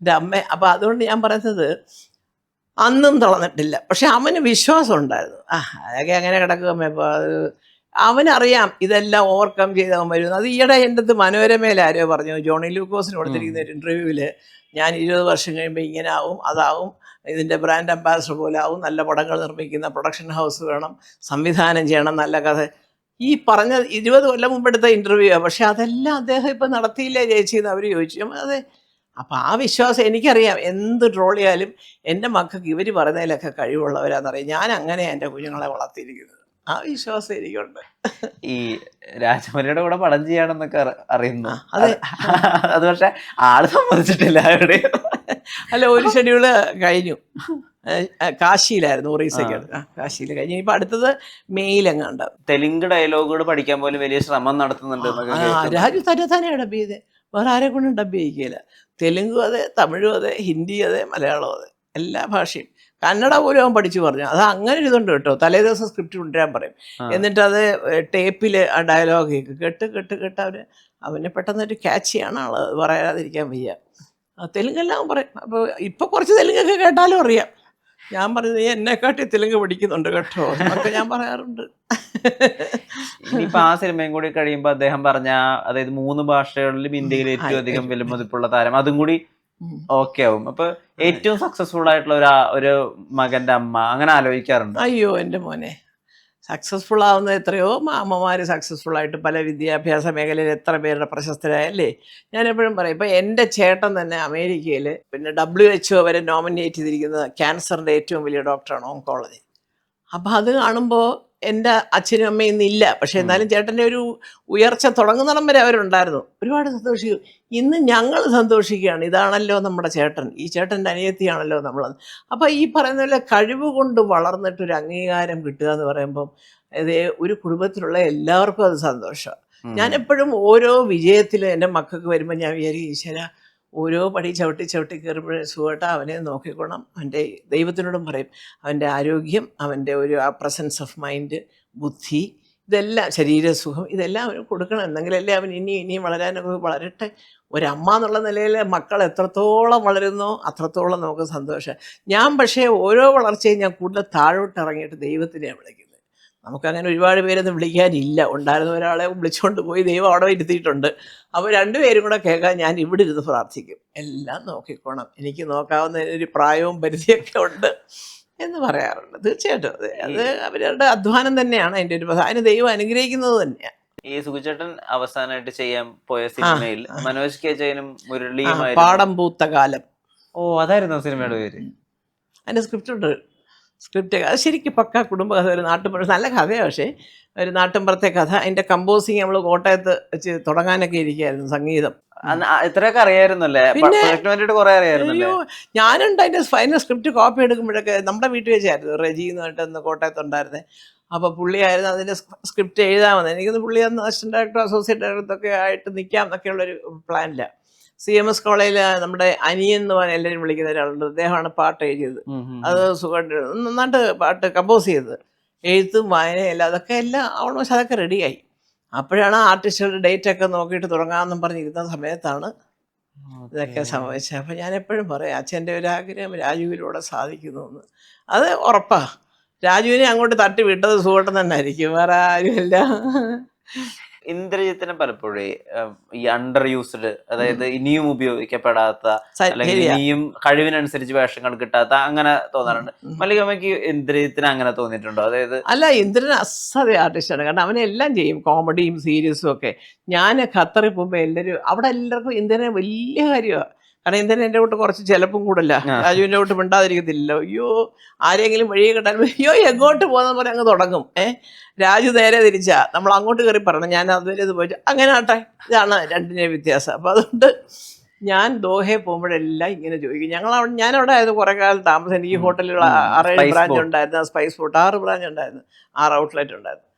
എൻ്റെ അമ്മ. അപ്പോൾ അതുകൊണ്ട് ഞാൻ പറയുന്നത്, അന്നും തളർന്നിട്ടില്ല. പക്ഷെ അവന് വിശ്വാസം ഉണ്ടായിരുന്നു. അതൊക്കെ അങ്ങനെ കിടക്കുമേ. ഇപ്പോൾ അത് അവനറിയാം ഇതെല്ലാം ഓവർകം ചെയ്തവൻ വരുന്നത്. അത് ഈയിടെ എൻ്റെ അടുത്ത് മനോരമയിൽ ആരോ പറഞ്ഞു, ജോണി ലൂക്കോസിന് കൊടുത്തിരിക്കുന്ന ഒരു ഇൻ്റർവ്യൂവിൽ, ഞാൻ 20 വർഷം കഴിയുമ്പോൾ ഇങ്ങനെ ആവും, അതാവും, ഇതിൻ്റെ ബ്രാൻഡ് അംബാസഡർ പോലെ ആവും, നല്ല പടങ്ങൾ നിർമ്മിക്കുന്ന പ്രൊഡക്ഷൻ ഹൗസ് വേണം, സംവിധാനം ചെയ്യണം, നല്ല കഥ. ഈ പറഞ്ഞ 20 കൊല്ലം മുമ്പെടുത്ത ഇൻ്റർവ്യൂ. പക്ഷെ അതെല്ലാം അദ്ദേഹം ഇപ്പം നടത്തിയില്ലേ ചേച്ചിന്ന് അവർ ചോദിച്ചു. അതെ. അപ്പം ആ വിശ്വാസം എനിക്കറിയാം. എന്ത് ട്രോളിയാലും എൻ്റെ മക്കൾക്ക് ഇവർ പറയുന്നതിലൊക്കെ കഴിവുള്ളവരാണെന്നറിയാം. ഞാൻ അങ്ങനെ എൻ്റെ കുഞ്ഞുങ്ങളെ വളർത്തിയിരിക്കുന്നത്. ആ വിശ്വാസം എനിക്കുണ്ട്. ഈ രാജമൗലിയുടെ കൂടെ പടം ചെയ്യാണെന്നൊക്കെ അറിയുന്നു. അതെ. അത് പക്ഷെ ആള് സമ്മതിച്ചിട്ടില്ല എവിടെയും. അല്ല, ഒരു ഷെഡ്യൂള് കഴിഞ്ഞു. കാശിയിലായിരുന്നു, ഒറീസയ്ക്കാണ്. കാശിയിൽ കഴിഞ്ഞു. ഇപ്പൊ അടുത്തത് മെയിലെങ്ങാണ്ട്. തെലുങ്ക് ഡയലോഗുകൾ പഠിക്കാൻ പോലും വലിയ ശ്രമം നടത്തുന്നുണ്ട് എന്നൊക്കെ കേൾക്കുന്നു. രാജു തന്നെയാണ് ഡബ് ചെയ്തത്, വേറെ ആരെ കൊണ്ടും ഡബ് ചെയ്യിക്കില്ല. തെലുങ്കും അതെ, തമിഴും അതെ, ഹിന്ദി അതെ, മലയാളവും അതെ, എല്ലാ ഭാഷയും. കന്നഡ പോലും അവൻ പഠിച്ചു പറഞ്ഞു. അത് അങ്ങനെ ഒരു ഇതുണ്ട് കേട്ടോ. തലേ ദിവസം സ്ക്രിപ്റ്റ് കൊണ്ടുവരാൻ പറയും, എന്നിട്ട് അത് ടേപ്പിൽ ആ ഡയലോഗ് കേട്ട് അവന് പെട്ടെന്നൊരു ക്യാച്ചിയാണ് ആള്, പറയാതിരിക്കാൻ വയ്യ. തെലുങ്കെല്ലാം പറയും. അപ്പോൾ ഇപ്പൊ കുറച്ച് തെലുങ്കൊക്കെ കേട്ടാലും അറിയാം. ഞാൻ പറഞ്ഞത് നീ എന്നെക്കാട്ടി തെലുങ്ക് പഠിക്കുന്നുണ്ട് കേട്ടോ എന്നൊക്കെ ഞാൻ പറയാറുണ്ട്. ഇനിയിപ്പോ ആ സിനിമയും കൂടി കഴിയുമ്പോ അദ്ദേഹം പറഞ്ഞ, അതായത് 3 ഭാഷകളിലും ഇന്ത്യയിൽ ഏറ്റവും അധികം വിലമതിപ്പുള്ള താരം, അതും കൂടി ഓക്കെ ആവും. അപ്പൊ ഏറ്റവും സക്സസ്ഫുൾ ആയിട്ടുള്ള ഒരു മകന്റെ അമ്മ അങ്ങനെ ആലോചിക്കാറുണ്ട്? അയ്യോ എൻ്റെ മോനെ, സക്സസ്ഫുൾ ആവുന്ന എത്രയോ അമ്മമാർ സക്സസ്ഫുൾ ആയിട്ട് പല വിദ്യാഭ്യാസ മേഖലയിൽ എത്ര പേരുടെ പ്രശസ്തരായല്ലേ. ഞാൻ എപ്പോഴും പറയും, ഇപ്പം എൻ്റെ ചേട്ടൻ തന്നെ അമേരിക്കയിൽ പിന്നെ WHO വരെ നോമിനേറ്റ് ചെയ്തിരിക്കുന്നത് ക്യാൻസറിൻ്റെ ഏറ്റവും വലിയ ഡോക്ടറാണ്, ഓങ്കോളജി. അപ്പം അത് കാണുമ്പോൾ എൻ്റെ അച്ഛനും അമ്മയും ഇന്നില്ല, പക്ഷെ എന്നാലും ചേട്ടൻ്റെ ഒരു ഉയർച്ച തുടങ്ങുന്നിടം വരെ അവരുണ്ടായിരുന്നു. ഒരുപാട് സന്തോഷിക്കും. ഇന്ന് ഞങ്ങൾ സന്തോഷിക്കുകയാണ്, ഇതാണല്ലോ നമ്മുടെ ചേട്ടൻ, ഈ ചേട്ടൻ്റെ അനിയത്തിയാണല്ലോ നമ്മൾ. അപ്പോൾ ഈ പറയുന്ന പോലെ കഴിവ് കൊണ്ട് വളർന്നിട്ടൊരു അംഗീകാരം കിട്ടുക എന്ന് പറയുമ്പം അത് ഒരു കുടുംബത്തിലുള്ള എല്ലാവർക്കും അത് സന്തോഷമാണ്. ഞാൻ എപ്പോഴും ഓരോ വിജയത്തിലും എൻ്റെ മക്കൾക്ക് വരുമ്പോൾ ഞാൻ വിചാരിക്കും, ഈശ്വര ഓരോ പടി ചവിട്ടി കയറുമ്പോഴും സുഖമായിട്ട് അവനെ നോക്കിക്കോണം. അവൻ്റെ ദൈവത്തിനോടും പറയും, അവൻ്റെ ആരോഗ്യം, അവൻ്റെ ഒരു ആ പ്രസൻസ് ഓഫ് മൈൻഡ്, ബുദ്ധി, ഇതെല്ലാം, ശരീരസുഖം, ഇതെല്ലാം അവന് കൊടുക്കണം. എന്നെങ്കിലല്ലേ അവൻ ഇനിയും വളരട്ടെ. ഒരമ്മ എന്നുള്ള നിലയിൽ മക്കൾ എത്രത്തോളം വളരുന്നോ അത്രത്തോളം നമുക്ക് സന്തോഷം. ഞാൻ പക്ഷേ ഓരോ വളർച്ചയും ഞാൻ കൂടുതൽ താഴോട്ട് ഇറങ്ങിയിട്ട് ദൈവത്തിനെയാണ് വിളിക്കുന്നത്. നമുക്കങ്ങനെ ഒരുപാട് പേരൊന്നും വിളിക്കാനില്ല. ഉണ്ടായിരുന്ന ഒരാളെ വിളിച്ചുകൊണ്ട് പോയി ദൈവം അവിടെ ഇരുത്തിയിട്ടുണ്ട്. അപ്പോൾ 2 പേരും കൂടെ കേൾക്കാൻ ഞാൻ ഇവിടെ ഇരുന്ന് പ്രാർത്ഥിക്കും, എല്ലാം നോക്കിക്കോണം, എനിക്ക് നോക്കാവുന്ന ഒരു പ്രായവും പരിധിയൊക്കെ ഉണ്ട് എന്ന് പറയാറുണ്ട്. തീർച്ചയായിട്ടും അത് അവരുടെ അധ്വാനം തന്നെയാണ് അതിൻ്റെ ഒരു, അതിന് ദൈവം അനുഗ്രഹിക്കുന്നത് തന്നെയാണ്. ഈ സുഖുചേട്ടൻ അവസാനമായിട്ട് ചെയ്യാൻ പോയ സിനിമയിൽ മനോജ് കെ ജയനും മുരളിയും പാടം പൂത്ത കാലം. അതായിരുന്നു സിനിമയുടെ പേര്. അതിൻ്റെ സ്ക്രിപ്റ്റ് അത് ശരിക്കും പക്ക കുടുംബകഥ, ഒരു നാട്ടുമ്പുറം, നല്ല കഥയാണ്. പക്ഷേ ഒരു നാട്ടിൻപുറത്തെ കഥ. അതിൻ്റെ കമ്പോസിങ് നമ്മൾ കോട്ടയത്ത് വെച്ച് തുടങ്ങാനൊക്കെ ഇരിക്കുകയായിരുന്നു, സംഗീതം. ഇത്രയൊക്കെ അറിയായിരുന്നല്ലേ? അയ്യോ, ഞാനുണ്ട് അതിൻ്റെ ഫൈനൽ സ്ക്രിപ്റ്റ് കോപ്പി എടുക്കുമ്പോഴൊക്കെ നമ്മുടെ വീട്ടിൽ വെച്ചായിരുന്നു. റെജി എന്ന് പറഞ്ഞിട്ട് കോട്ടയത്തുണ്ടായിരുന്നേ. അപ്പോൾ പുള്ളിയായിരുന്നു അതിൻ്റെ സ്ക്രിപ്റ്റ് എഴുതാൻ വന്നത്. എനിക്കൊന്ന് പുള്ളി അന്ന് അസിസ്റ്റന്റ് ഡയറക്ടർ, അസോസിയേറ്റ് ഡയറക്ടറൊക്കെ ആയിട്ട് നിൽക്കാം എന്നൊക്കെയുള്ളൊരു പ്ലാനില്ല. CMS കോളേജിൽ നമ്മുടെ അനിയൻ എന്ന് പറഞ്ഞാൽ എല്ലാവരും വിളിക്കുന്ന ഒരാളുണ്ട്, അദ്ദേഹമാണ് പാട്ട് എഴുതിയത്. അത് സുഖമായിട്ട് നന്നായിട്ട് പാട്ട് കമ്പോസ് ചെയ്തത്, എഴുത്തും വായനയല്ല, അതൊക്കെ എല്ലാം ഓൾമോസ്റ്റ് അതൊക്കെ റെഡിയായി. അപ്പോഴാണ് ആർട്ടിസ്റ്റുകളുടെ ഡേറ്റ് ഒക്കെ നോക്കിയിട്ട് തുടങ്ങാമെന്നും പറഞ്ഞിരുന്ന സമയത്താണ് ഇതൊക്കെ സംഭവിച്ചത്. അപ്പം ഞാൻ എപ്പോഴും പറയും, അച്ഛൻ്റെ ഒരു ആഗ്രഹം രാജുവിലൂടെ സാധിക്കുന്നു എന്ന്. അത് ഉറപ്പാണ്. രാജുവിനെ അങ്ങോട്ട് തട്ടി വിട്ടത് സുഖം തന്നെ ആയിരിക്കും, വേറെ ആരുമില്ല. ഇന്ദ്രജിത്തിനെ പലപ്പോഴും ഈ അണ്ടർ യൂസ്ഡ്, അതായത് ഇനിയും ഉപയോഗിക്കപ്പെടാത്ത, അല്ലെങ്കിൽ ഇനിയും കഴിവിനനുസരിച്ച് വേഷങ്ങൾ കിട്ടാത്ത, അങ്ങനെ തോന്നാറുണ്ട്. മല്ലികമ്മയ്ക്ക് ഇന്ദ്രജിത്തിന് അങ്ങനെ തോന്നിയിട്ടുണ്ടോ? അതായത് അല്ല, ഇന്ദ്രൻ അസാധ്യ ആർട്ടിസ്റ്റാണ്. കാരണം അവനെല്ലാം ചെയ്യും, കോമഡിയും സീരിയസും ഒക്കെ. ഞാൻ ഖത്തറിൽ പോകുമ്പോൾ എല്ലാവർക്കും ഇന്ദ്രനെ വലിയ കാര്യമാണ്. കാരണം ഇന്ദ്രൻ എൻ്റെ കൂട്ട് കുറച്ച് ചിലപ്പം കൂടല്ല, രാജുവിൻ്റെ കൂട്ട് മിണ്ടാതിരിക്കത്തില്ലല്ലോ. അയ്യോ, ആരെങ്കിലും വഴിയെ കിട്ടാൻ അയ്യോ എങ്ങോട്ട് പോകുന്ന പോലെ അങ്ങ് തുടങ്ങും. രാജു നേരെ തിരിച്ചാ, നമ്മൾ അങ്ങോട്ട് കയറി പറയണം, ഞാൻ അതുവരെ ഇത് പോയിട്ട് അങ്ങനെ ആട്ടെ. ഇതാണ് രണ്ടിൻ്റെ വ്യത്യാസം. അപ്പോൾ അതുകൊണ്ട് ഞാൻ ദോഹയിൽ പോകുമ്പോഴെല്ലാം ഇങ്ങനെ ചോദിക്കും. ഞാനവിടെ ആയിരുന്നു കുറേ കാലം താമസം. എനിക്ക് ഹോട്ടലുകൾ 6-7 ബ്രാഞ്ച് ഉണ്ടായിരുന്നു. സ്പൈസ് ബോട്ട് 6 ബ്രാഞ്ച് ഉണ്ടായിരുന്നു, 6 ഔട്ട്ലെറ്റ് ഉണ്ടായിരുന്നു.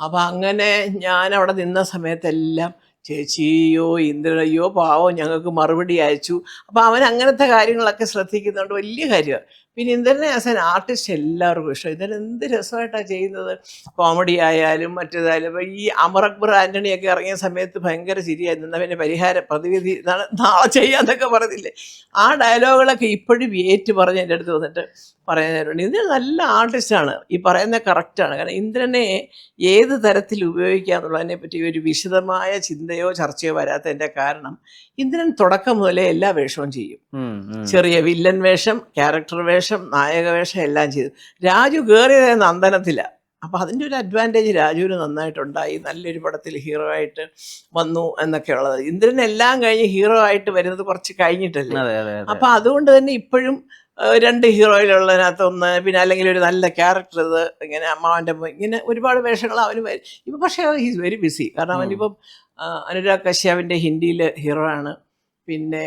അപ്പോൾ അങ്ങനെ ഞാനവിടെ നിന്ന സമയത്തെല്ലാം ചേച്ചിയോ ഇന്ദ്രയോ പാവോ ഞങ്ങൾക്ക് മറുപടി അയച്ചു. അപ്പോൾ അവൻ അങ്ങനത്തെ കാര്യങ്ങളൊക്കെ ശ്രദ്ധിക്കുന്നതുകൊണ്ട് വലിയ കാര്യമാണ്. പിന്നെ ഇന്ദ്രനെ ആസ് ആൻ ആർട്ടിസ്റ്റ് എല്ലാവർക്കും ഇഷ്ടം. ഇന്ദ്രൻ എന്ത് രസമായിട്ടാണ് ചെയ്യുന്നത്, കോമഡി ആയാലും മറ്റേതായാലും. ഇപ്പോൾ ഈ അമർ അക്ബർ ആൻ്റണിയൊക്കെ ഇറങ്ങിയ സമയത്ത് ഭയങ്കര ചിരിയായിരുന്നു. എന്നാൽ പിന്നെ പ്രതിവിധി നാളെ ചെയ്യാന്നൊക്കെ പറഞ്ഞില്ലേ, ആ ഡയലോഗുകളൊക്കെ ഇപ്പോഴും ഏറ്റു പറഞ്ഞ് എൻ്റെ അടുത്ത് വന്നിട്ട് പറയുന്നവരുണ്ട്. ഇന്ദ്രൻ നല്ല ആർട്ടിസ്റ്റാണ്, ഈ പറയുന്നത് കറക്റ്റാണ്. കാരണം ഇന്ദ്രനെ ഏത് തരത്തിൽ ഉപയോഗിക്കുക എന്നുള്ളതിനെ പറ്റി ഒരു വിശദമായ ചിന്തയോ ചർച്ചയോ വരാത്തതിൻ്റെ കാരണം ഇന്ദ്രൻ തുടക്കം മുതലേ എല്ലാ വേഷവും ചെയ്യും. ചെറിയ വില്ലൻ വേഷം, ക്യാരക്ടർ വേഷം, നായക വേഷം എല്ലാം ചെയ്തു. രാജു കയറിയത് നന്ദനത്തിലാണ്. അപ്പോൾ അതിൻ്റെ ഒരു അഡ്വാൻറ്റേജ് രാജുവിന് നന്നായിട്ടുണ്ടായി. നല്ലൊരു പടത്തിൽ ഹീറോ ആയിട്ട് വന്നു എന്നൊക്കെ ഉള്ളത്. ഇന്ദ്രൻ എല്ലാം കഴിഞ്ഞ് ഹീറോ ആയിട്ട് വരുന്നത് കുറച്ച് കഴിഞ്ഞിട്ടല്ലേ. അപ്പോൾ അതുകൊണ്ട് തന്നെ ഇപ്പോഴും 2 ഹീറോയിലുള്ളതിനകത്ത് ഒന്ന്, പിന്നെ അല്ലെങ്കിൽ ഒരു നല്ല ക്യാരക്ടർ, ഇത് ഇങ്ങനെ അമ്മാവൻ്റെ ഇങ്ങനെ ഒരുപാട് വേഷങ്ങൾ അവന് ഇപ്പം. പക്ഷേ ഹീസ് വെരി ബിസി. കാരണം അവനിപ്പം അനുരാഗ് കശ്യപിൻ്റെ ഹിന്ദിയിൽ ഹീറോ ആണ്. പിന്നെ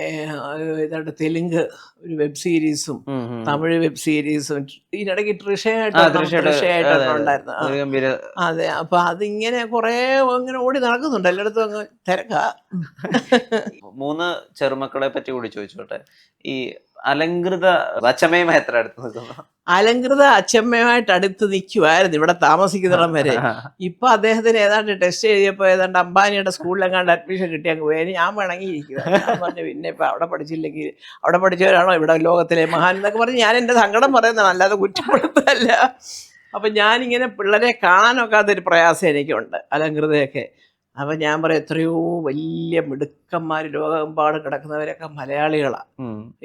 ഏതാണ്ട് തെലുങ്ക് ഒരു വെബ് സീരീസും തമിഴ് വെബ് സീരീസും ഇതിനിടയ്ക്ക് ട്രിഷയായിട്ടുണ്ടായിരുന്നു. അതെ. അപ്പൊ അതിങ്ങനെ കുറെ ഇങ്ങനെ ഓടി നടക്കുന്നുണ്ട്, എല്ലായിടത്തും അങ്ങ് തിരക്കാ. 3 ചെറുമക്കളെ പറ്റി കൂടി ചോദിച്ചോട്ടെ. ഈ അലങ്കൃത അച്ഛമ്മയുമായി എത്ര അടുത്ത് നിൽക്കുന്നു? അലങ്കൃത അച്ഛമ്മയുമായിട്ട് അടുത്ത് നിൽക്കുമായിരുന്നു ഇവിടെ താമസിക്കുന്നിടം വരെ. ഇപ്പൊ അദ്ദേഹത്തിന് ഏതാണ്ട് ടെസ്റ്റ് എഴുതിയപ്പോൾ ഏതാണ്ട് അംബാനിയുടെ സ്കൂളിലെങ്ങാണ്ട് അഡ്മിഷൻ കിട്ടി അങ്ങ് പോയി. ഞാൻ വേണമെങ്കിയിരിക്കുക. ഞാൻ പറഞ്ഞു പിന്നെ ഇപ്പൊ അവിടെ പഠിച്ചില്ലെങ്കിൽ അവിടെ പഠിച്ചവരാണോ ഇവിടെ ലോകത്തിലെ മഹാൻ എന്നൊക്കെ പറഞ്ഞ് ഞാൻ എൻ്റെ സങ്കടം പറയുന്നതാണ്, അല്ലാതെ കുറ്റപ്പെടുത്തല്ല. അപ്പൊ ഞാനിങ്ങനെ പിള്ളേരെ കാണാനൊക്കാത്തൊരു പ്രയാസം എനിക്കുണ്ട്, അലങ്കൃതയൊക്കെ. അപ്പം ഞാൻ പറയാം, എത്രയോ വലിയ മിടുക്കന്മാർ ലോകമെമ്പാടും കിടക്കുന്നവരൊക്കെ മലയാളികളാണ്.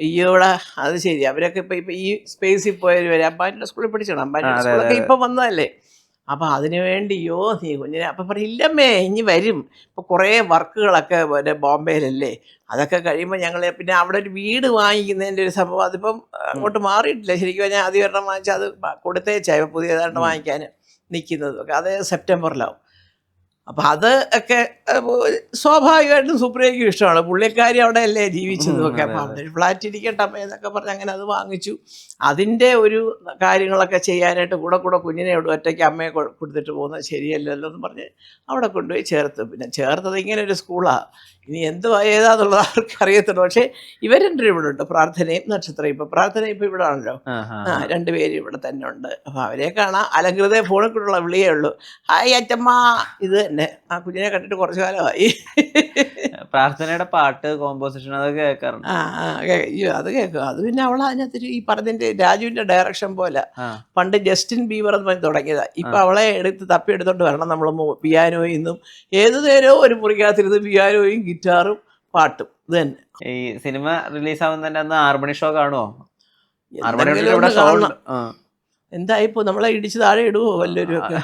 ഈയോടെ അത് ശരി, അവരൊക്കെ ഇപ്പം ഈ സ്പേസിൽ പോയവർ വരെ അമ്പാനിയുടെ സ്കൂളിൽ പഠിച്ചണം, അമ്പാനിയുടെ സ്കൂളൊക്കെ ഇപ്പം വന്നതല്ലേ. അപ്പം അതിനു വേണ്ടിയോ നീ കുഞ്ഞിനെ അപ്പം പറയും ഇല്ലമ്മേ ഇനി വരും. ഇപ്പോൾ കുറേ വർക്കുകളൊക്കെ ബോംബെയിലല്ലേ, അതൊക്കെ കഴിയുമ്പോൾ ഞങ്ങൾ പിന്നെ അവിടെ ഒരു വീട് വാങ്ങിക്കുന്നതിൻ്റെ ഒരു സംഭവം, അതിപ്പം അങ്ങോട്ട് മാറിയിട്ടില്ല. ശരിക്കും ഞാൻ ആദ്യം ഒരെണ്ണം വാങ്ങിച്ചാൽ അത് കൊടുത്തേച്ചായി പുതിയതായിട്ട് വാങ്ങിക്കാൻ നിൽക്കുന്നതൊക്കെ, അത് സെപ്റ്റംബറിലാവും. അപ്പം അത് ഒക്കെ സ്വാഭാവികമായിട്ടും സുപ്രിയയ്ക്കും ഇഷ്ടമാണ്. പുള്ളിക്കാരി അവിടെ അല്ലേ ജീവിച്ചതുമൊക്കെ. അപ്പം അവിടെ ഒരു ഫ്ലാറ്റ് ഇരിക്കട്ടെ എന്നൊക്കെ പറഞ്ഞ് അങ്ങനെ അത് വാങ്ങിച്ചു. അതിൻ്റെ ഒരു കാര്യങ്ങളൊക്കെ ചെയ്യാനായിട്ട് കൂടെ കുഞ്ഞിനെ ഇവിടെ ഒറ്റയ്ക്ക് അമ്മയെ കൊടുത്തിട്ട് പോകുന്നത് ശരിയല്ലല്ലോ എന്ന് പറഞ്ഞ് അവിടെ കൊണ്ടുപോയി ചേർത്ത്. പിന്നെ ചേർത്തത് ഇങ്ങനെ ഒരു സ്കൂളാണ്, ഇനി എന്തുവാ ഏതാന്നുള്ളത് അവർക്ക് അറിയത്തുള്ളൂ. പക്ഷേ ഇവർ 2 ഇവിടെ ഉണ്ട്, പ്രാർത്ഥനയും നക്ഷത്രം. ഇപ്പം പ്രാർത്ഥന ഇപ്പം ഇവിടെ ആണല്ലോ, 2 പേരും ഇവിടെ തന്നെ ഉണ്ട്. അപ്പം അവരെ കാണാം. അലങ്കൃതയെ ഫോണിൽ കൂടെയുള്ള വിളിയേ ഉള്ളൂ, ഹായ് അച്ഛമ്മ, ഇത് തന്നെ. ആ കുഞ്ഞിനെ കണ്ടിട്ട് കുറച്ചു കാലമായി. പ്രാർത്ഥനയുടെ പാട്ട് കോമ്പോസിഷൻ അതൊക്കെ കേൾക്കാറുണ്ട്. അയ്യോ അത് കേൾക്കും. അത് പിന്നെ അവൾ അതിനകത്ത് ഈ പറഞ്ഞതിൻ്റെ രാജുവിൻ്റെ ഡയറക്ഷൻ പോലെ പണ്ട് ജസ്റ്റിൻ ബീവർ എന്ന് പറഞ്ഞ് തുടങ്ങിയതാണ്. ഇപ്പം അവളെ തപ്പിയെടുത്തോണ്ട് വരണം നമ്മൾ പിയാനോയിൽ നിന്നും. ഏതു നേരവും ഒരു മുറിക്കകത്തിരുന്ന് പിയാനോയും ഗിറ്റാറും പാട്ടും ഇത് തന്നെ. ഈ സിനിമ റിലീസാവുന്ന തന്നെ അന്ന് 6 മണി ഷോ കാണുമോ? എന്തായിപ്പോ നമ്മളെ ഇടിച്ച് താഴെ ഇടുവോ വല്ലവരും ഒക്കെ?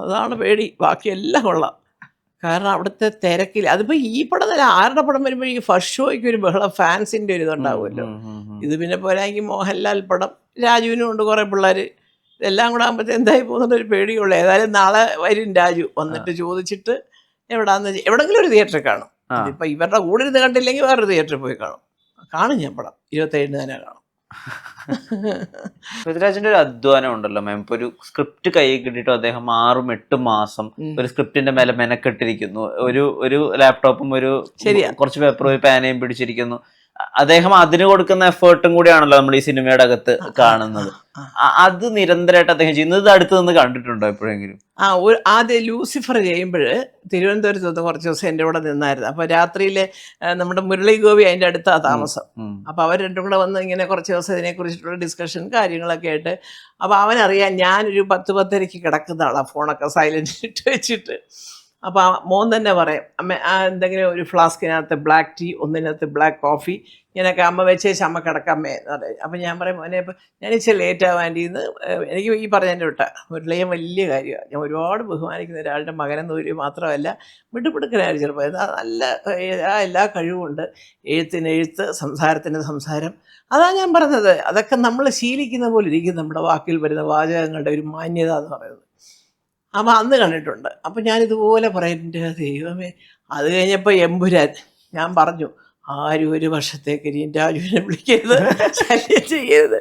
അതാണ് പേടി. ബാക്കിയെല്ലാം കൊള്ളാം. കാരണം അവിടുത്തെ തിരക്കിൽ അതിപ്പോൾ ഈ പടം തന്നെ ആരുടെ പടം വരുമ്പോഴേക്കും ഫസ്റ്റ് ഷോയ്ക്ക് ഒരു ബഹളം, ഫാൻസിൻ്റെ ഒരു ഇതുണ്ടാവുമല്ലോ. ഇത് പിന്നെ പോരാങ്കിൽ മോഹൻലാൽ പടം, രാജുവിനും ഉണ്ട് കുറേ പിള്ളേർ, ഇതെല്ലാം കൂടെ ആകുമ്പോഴത്തേ എന്തായി പോകുന്നുള്ളൊരു പേടിയുള്ളൂ. ഏതായാലും നാളെ വരും രാജു, വന്നിട്ട് ചോദിച്ചിട്ട് എവിടെങ്കിലും ഒരു തിയേറ്ററിൽ കാണും. ഇപ്പം ഇവരുടെ കൂടെ ഇരുന്ന് കണ്ടില്ലെങ്കിൽ വേറൊരു തിയേറ്ററിൽ പോയി കാണും ഞാൻ പടം. 27 തന്നെ കാണും. പൃഥ്വിരാജിന്റെ ഒരു അധ്വാനം ഉണ്ടല്ലോ മാം. ഇപ്പൊ ഒരു സ്ക്രിപ്റ്റ് കൈ കിട്ടിയിട്ട് അദ്ദേഹം 6-8 മാസം ഒരു സ്ക്രിപ്റ്റിന്റെ മേലെ മെനക്കെട്ടിരിക്കുന്നു. ഒരു ലാപ്ടോപ്പും ഒരു കുറച്ച് പേപ്പറും ഒരു പേനയും പിടിച്ചിരിക്കുന്നു. അദ്ദേഹം അതിന് കൊടുക്കുന്ന എഫേർട്ടും കൂടിയാണല്ലോ നമ്മൾ ഈ സിനിമയുടെ അകത്ത് കാണുന്നത്. അത് നിരന്തരമായിട്ട് അദ്ദേഹം ചെയ്യുന്നത് അടുത്ത് നിന്ന് കണ്ടിട്ടുണ്ടോ എപ്പോഴെങ്കിലും? ആദ്യം ലൂസിഫർ ചെയ്യുമ്പോൾ തിരുവനന്തപുരത്ത് നിന്ന് കുറച്ച് ദിവസം എൻ്റെ കൂടെ നിന്നായിരുന്നു. അപ്പോൾ രാത്രിയിൽ നമ്മുടെ മുരളി ഗോപി അതിൻ്റെ അടുത്താണ് താമസം. അപ്പോൾ അവർ 2 കൂടെ വന്ന് ഇങ്ങനെ കുറച്ച് ദിവസം ഇതിനെക്കുറിച്ചിട്ടുള്ള ഡിസ്കഷൻ കാര്യങ്ങളൊക്കെ ആയിട്ട്. അപ്പോൾ അവനറിയാം ഞാനൊരു 10-10:30 കിടക്കുന്ന ആളാണ്, ഫോണൊക്കെ സൈലൻറ്റ് ഇട്ട് വെച്ചിട്ട്. അപ്പോൾ മോൻ തന്നെ പറയും, അമ്മ എന്തെങ്കിലും ഒരു ഫ്ലാസ്കിനകത്ത് ബ്ലാക്ക് ടീ, ഒന്നിനകത്ത് ബ്ലാക്ക് കോഫി, ഇങ്ങനെയൊക്കെ അമ്മ വെച്ചേച്ച് അമ്മ കിടക്കമ്മേ എന്ന് പറയും. അപ്പം ഞാൻ പറയും മോനെ ഇപ്പം ഞാൻ ഇച്ചിരി ലേറ്റ് ആവാൻ്റെന്ന്. എനിക്ക് ഈ പറഞ്ഞതിൻ്റെ വിട്ട മുരളിയെ വലിയ കാര്യമാണ്. ഞാൻ ഒരുപാട് ബഹുമാനിക്കുന്ന ഒരാളുടെ മകനെന്ന് ഒരു മാത്രമല്ല, മിടുമിടുക്കനായിരുന്നു ചെറുപ്പം. നല്ല എല്ലാ കഴിവുമുണ്ട്. എഴുത്തിന് എഴുത്ത്, സംസാരത്തിന് സംസാരം. അതാണ് ഞാൻ പറഞ്ഞത്, അതൊക്കെ നമ്മൾ ശീലിക്കുന്ന പോലെ ഇരിക്കും നമ്മുടെ വാക്കിൽ വരുന്ന വാചകങ്ങളുടെ ഒരു മാന്യത എന്ന് പറയുന്നത്. അപ്പം അന്ന് കണ്ടിട്ടുണ്ട്. അപ്പം ഞാനിതുപോലെ പറയും, എൻ്റെ ദൈവമേ. അത് കഴിഞ്ഞപ്പോൾ എമ്പുരാൻ ഞാൻ പറഞ്ഞു, ആരും 1 വർഷത്തേക്ക് ഇനി രാജുവിനെ വിളിക്കരുത്, ശല്യം ചെയ്യരുത്.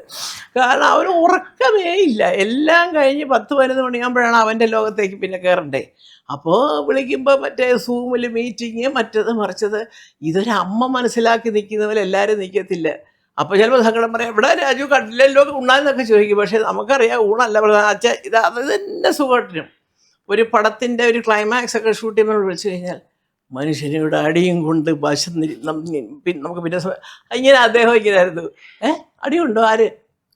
കാരണം അവന് ഉറക്കമേ ഇല്ല. എല്ലാം കഴിഞ്ഞ് 10-11 മണിയാകുമ്പോഴാണ് അവൻ്റെ ലോകത്തേക്ക് പിന്നെ കയറണ്ടേ. അപ്പോൾ വിളിക്കുമ്പോൾ മറ്റേ സൂമിൽ മീറ്റിങ്, മറ്റത് മറിച്ചത്. ഇതൊരു അമ്മ മനസ്സിലാക്കി നിൽക്കുന്ന പോലെ എല്ലാവരും നിൽക്കത്തില്ല. അപ്പോൾ ചിലപ്പോൾ സങ്കടം പറയാം, ഇവിടെ രാജു കണ്ടില്ലല്ലോ ഉണ്ണാന്നൊക്കെ ചോദിക്കും. പക്ഷേ നമുക്കറിയാം ഊണല്ല പ്രധാനം. അച്ഛാ അത് തന്നെ സുഖമായിട്ടും ഒരു പടത്തിൻ്റെ ഒരു ക്ലൈമാക്സ് ഒക്കെ ഷൂട്ട് ചെയ്യുമ്പോൾ വിളിച്ചു കഴിഞ്ഞാൽ മനുഷ്യനിവിടെ അടിയും കൊണ്ട് നമുക്ക് പിന്നെ ഇങ്ങനെ അദ്ദേഹം ഇങ്ങനെയായിരുന്നു, അടിയുണ്ടോ? ആര്?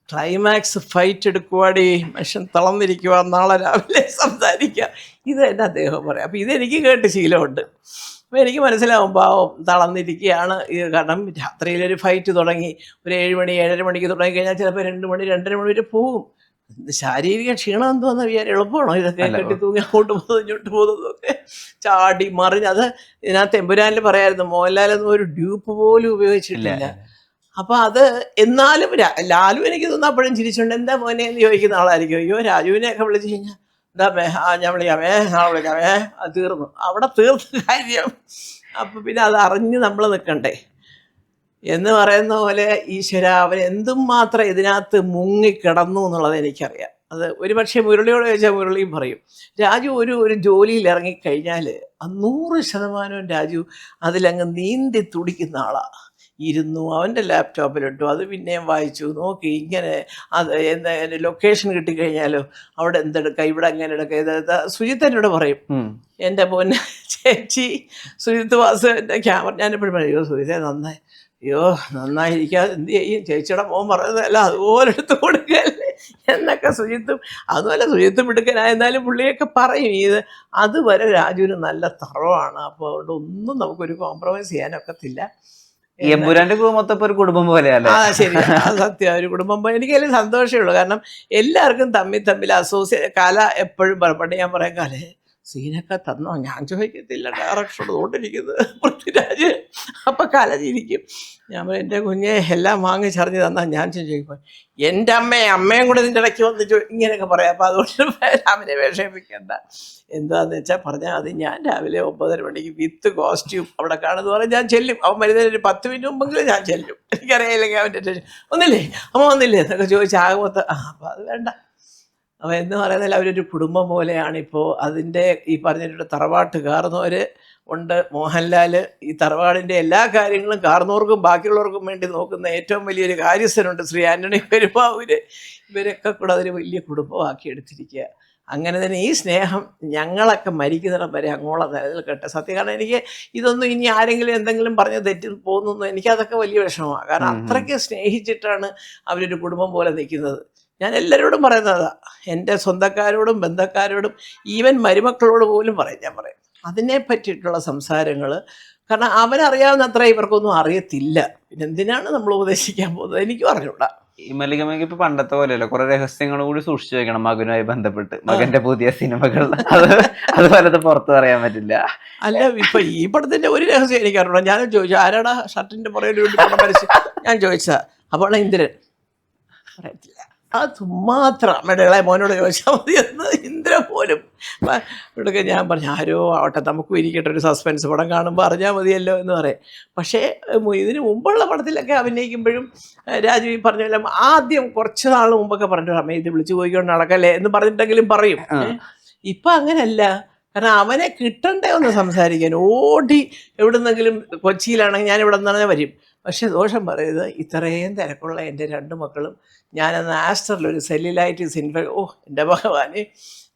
ക്ലൈമാക്സ് ഫൈറ്റ് എടുക്കുവാടി, മനുഷ്യൻ തളർന്നിരിക്കുക, നാളെ രാവിലെ സംസാരിക്കുക. ഇത് തന്നെ അദ്ദേഹം പറയാം. അപ്പോൾ ഇതെനിക്ക് കേട്ട് ശീലമുണ്ട്. അപ്പോൾ എനിക്ക് മനസ്സിലാവും പാവം തളർന്നിരിക്കുകയാണ്. കാരണം രാത്രിയിലൊരു ഫൈറ്റ് തുടങ്ങി ഒരു 7 മണി 7:30 മണിക്ക് തുടങ്ങിക്കഴിഞ്ഞാൽ ചിലപ്പോൾ 2 മണി 2:30 മണി വരെ പോവും. ശാരീരിക ക്ഷീണം എന്തോന്ന് വിചാരം എളുപ്പമാണോ ഇതൊക്കെ? കെട്ടി തൂങ്ങി അങ്ങോട്ട് പോകുന്നത് ഇങ്ങോട്ട് പോകുന്നതൊക്കെ ചാടി മറിഞ്ഞ്. അത് ഇതിനകത്ത് എമ്പുരാനിൽ പറയായിരുന്നു, മോഹൻലാലൊന്നും ഒരു ഡ്യൂപ്പ് പോലും ഉപയോഗിച്ചിട്ടില്ല. അപ്പോൾ അത് എന്നാലും ലാലു എനിക്ക് തോന്നുന്നു അപ്പോഴും ചിരിച്ചുകൊണ്ട് എന്താ മോനെ എന്ന് ചോദിക്കുന്ന ആളായിരിക്കും. അയ്യോ രാജുവിനെയൊക്കെ വിളിച്ചു കഴിഞ്ഞാൽ എന്താ ഞാൻ വിളിക്കാമേ നാളെ വിളിക്കാമേ അത് തീർന്നു, അവിടെ തീർന്ന കാര്യം. അപ്പം പിന്നെ അത് അറിഞ്ഞ് നമ്മൾ നിൽക്കണ്ടേ എന്ന് പറയുന്ന പോലെ ഈശ്വര അവൻ എന്തും മാത്രം ഇതിനകത്ത് മുങ്ങിക്കിടന്നു എന്നുള്ളത് എനിക്കറിയാം. അത് ഒരു പക്ഷേ മുരളിയോട് ചോദിച്ചാൽ മുരളിയും പറയും. രാജു ഒരു ജോലിയിൽ ഇറങ്ങിക്കഴിഞ്ഞാൽ 100% രാജു അതിലങ്ങ് നീന്തി തുടിക്കുന്ന ആളാണ്. ഇരുന്നു അവൻ്റെ ലാപ്ടോപ്പിലിട്ടു, അത് പിന്നെയും വായിച്ചു നോക്കി, ഇങ്ങനെ അത് എന്താ ലൊക്കേഷൻ കിട്ടിക്കഴിഞ്ഞാലോ അവിടെ എന്തെടുക്കുക, ഇവിടെ എങ്ങനെ എടുക്കുക, ഇത് സുജിത്ത് എന്നോട് പറയും. എൻ്റെ പൊന്നെ ചേച്ചി സുജിത്ത് വാസുവിൻ്റെ ക്യാമറ ഞാനെപ്പോഴും പറയും, അയ്യോ സുജിത്തെ നന്നായി, അയ്യോ നന്നായിരിക്കാതെ എന്ത് ചെയ്യും, ചേച്ചിയുടെ മോൻ പറയുന്നതല്ല അതുപോലെ എടുത്ത് കൊടുക്കല്ലേ എന്നൊക്കെ സുജിത്തും. അതുപോലെ സുജിത്തും എടുക്കാനായിരുന്നാലും പുള്ളിയൊക്കെ പറയും. അതുവരെ രാജുവിന് നല്ല തറവാണ്. അപ്പോൾ അതുകൊണ്ട് ഒന്നും നമുക്കൊരു കോംപ്രമൈസ് ചെയ്യാനൊക്കത്തില്ല. എമ്പുരാന്റെ മൊത്തം ഒരു കുടുംബം പോലെയല്ലേ? ആ ശരി, അത് സത്യം. ഒരു കുടുംബം പോലെ എനിക്ക് അതിൽ സന്തോഷമേ ഉള്ളൂ. കാരണം എല്ലാവർക്കും തമ്മിൽ കല എപ്പോഴും പണ്ട് ഞാൻ പറയാം, കല സീനൊക്കെ തന്നോ, ഞാൻ ചോദിക്കത്തില്ല, ഡയറക്ടറോട് കൊണ്ടിരിക്കുന്നത് പൃഥ്വിരാജ്. അപ്പം കല ചിരിക്കും. ഞാൻ പറയും എൻ്റെ കുഞ്ഞെ എല്ലാം വാങ്ങിച്ചറിഞ്ഞ് തന്നാൽ ഞാൻ ചോദിക്കുമ്പോൾ എൻ്റെ അമ്മയും കൂടെ ഇതിൻ്റെ ഇടയ്ക്ക് വന്ന് ഇങ്ങനെയൊക്കെ പറയാം. അപ്പോൾ അതുകൊണ്ട് രാവിലെ വിഷമിക്കേണ്ട, എന്താണെന്ന് വെച്ചാൽ പറഞ്ഞാൽ അത് ഞാൻ രാവിലെ 9:30 മണിക്ക് വിത്ത് കോസ്റ്റ്യൂം അവിടെ കാണുമെന്ന് പറഞ്ഞാൽ ഞാൻ ചെല്ലും. അവൻ മരുന്നതിന് ഒരു 10 മിനിറ്റ് മുമ്പെങ്കിലും ഞാൻ ചെല്ലും. എനിക്കറിയില്ലെങ്കിൽ അവൻ്റെ ടെൻഷൻ ഒന്നില്ലേ അമ്മ വന്നില്ലേ എന്നൊക്കെ ചോദിച്ചാകുമ്പോൾ അപ്പോൾ അത് വേണ്ട. അപ്പോൾ എന്ന് പറയുന്നതിൽ അവരൊരു കുടുംബം പോലെയാണിപ്പോൾ. അതിൻ്റെ ഈ പറഞ്ഞിട്ട് തറവാട്ട് കാർന്നവർ ഉണ്ട്. മോഹൻലാൽ ഈ തറവാടിൻ്റെ എല്ലാ കാര്യങ്ങളും കാർന്നവർക്കും ബാക്കിയുള്ളവർക്കും വേണ്ടി നോക്കുന്ന ഏറ്റവും വലിയൊരു കാര്യസ്ഥനുണ്ട്, ശ്രീ ആൻ്റണി പെരുമ്പാവൂര്. ഇവരൊക്കെ കൂടെ അതൊരു വലിയ കുടുംബമാക്കി എടുത്തിരിക്കുക. അങ്ങനെ തന്നെ ഈ സ്നേഹം ഞങ്ങളൊക്കെ മരിക്കുന്നിടം വരെ അങ്ങോളം നിലനിൽക്കട്ടെ. സത്യം കാരണം എനിക്ക് ഇതൊന്നും ഇനി ആരെങ്കിലും എന്തെങ്കിലും പറഞ്ഞ് തെറ്റി പോകുന്നു എനിക്കതൊക്കെ വലിയ വിഷമമാണ്. കാരണം അത്രയ്ക്ക് സ്നേഹിച്ചിട്ടാണ് അവരൊരു കുടുംബം പോലെ നിൽക്കുന്നത്. ഞാൻ എല്ലാവരോടും പറയുന്നതാണ്, എൻ്റെ സ്വന്തക്കാരോടും ബന്ധക്കാരോടും ഈവൻ മരുമക്കളോട് പോലും പറയും. ഞാൻ പറയും അതിനെ പറ്റിയിട്ടുള്ള സംസാരങ്ങൾ. കാരണം അവനറിയാവുന്നത്ര ഇവർക്കൊന്നും അറിയത്തില്ല. പിന്നെ എന്തിനാണ് നമ്മൾ ഉപദേശിക്കാൻ പോകുന്നത് എനിക്കും അറിഞ്ഞൂടാ. ഈ മല്ലികമ്മയ്ക്ക് ഇപ്പൊ പണ്ടത്തെ പോലെയല്ല, കുറെ രഹസ്യങ്ങൾ കൂടി സൂക്ഷിച്ചു വെക്കണം മകനുമായി ബന്ധപ്പെട്ട്. മകന്റെ പുതിയ സിനിമകൾ അത് പലത് പുറത്തു പറയാൻ പറ്റില്ല. അല്ല ഇപ്പൊ ഈ പടത്തിന്റെ ഒരു രഹസ്യം എനിക്ക് അറിഞ്ഞൂടാ. ഞാനും ചോദിച്ചു ആരാടാ ഷർട്ടിന്റെ പുറകിൽ പടം വരച്ച് ഞാൻ ചോദിച്ചാ. അപ്പോൾ ഇന്ദ്രൻ പറയത്തില്ല, അത് മാത്രം അമ്മയുടെ ഇളയ മോനോട് ചോദിച്ചാൽ മതി എന്ന് ഇന്ദ്രൻ പോലും ഇവിടെയൊക്കെ. ഞാൻ പറഞ്ഞു ആരോ ആവട്ടെ നമുക്കും ഇരിക്കട്ടെ, ഒരു സസ്പെൻസ് പടം കാണുമ്പോൾ അറിഞ്ഞാൽ മതിയല്ലോ എന്ന് പറയും. പക്ഷേ ഇതിന് മുമ്പുള്ള പടത്തിലൊക്കെ അഭിനയിക്കുമ്പോഴും രാജു ഈ പറഞ്ഞ ആദ്യം കുറച്ച് നാൾ മുമ്പൊക്കെ പറഞ്ഞിട്ട് അമ്മ ഇത് വിളിച്ചു പോയിക്കൊണ്ട് നടക്കല്ലേ എന്ന് പറഞ്ഞിട്ടെങ്കിലും പറയും. ഇപ്പം അങ്ങനെയല്ല. കാരണം അവനെ കിട്ടണ്ടേ ഒന്ന് സംസാരിക്കാൻ. ഓടി എവിടുന്നെങ്കിലും കൊച്ചിയിലാണെങ്കിൽ ഞാൻ ഇവിടെ നിന്നാണ് വരും. പക്ഷേ ദോഷം പറയുന്നത് ഇത്രയും തിരക്കുള്ള എൻ്റെ 2 മക്കളും ഞാനന്ന് ആസ്റ്ററിലൊരു സെല്ലുലൈറ്റിസ് എൻ്റെ ഭഗവാനെ,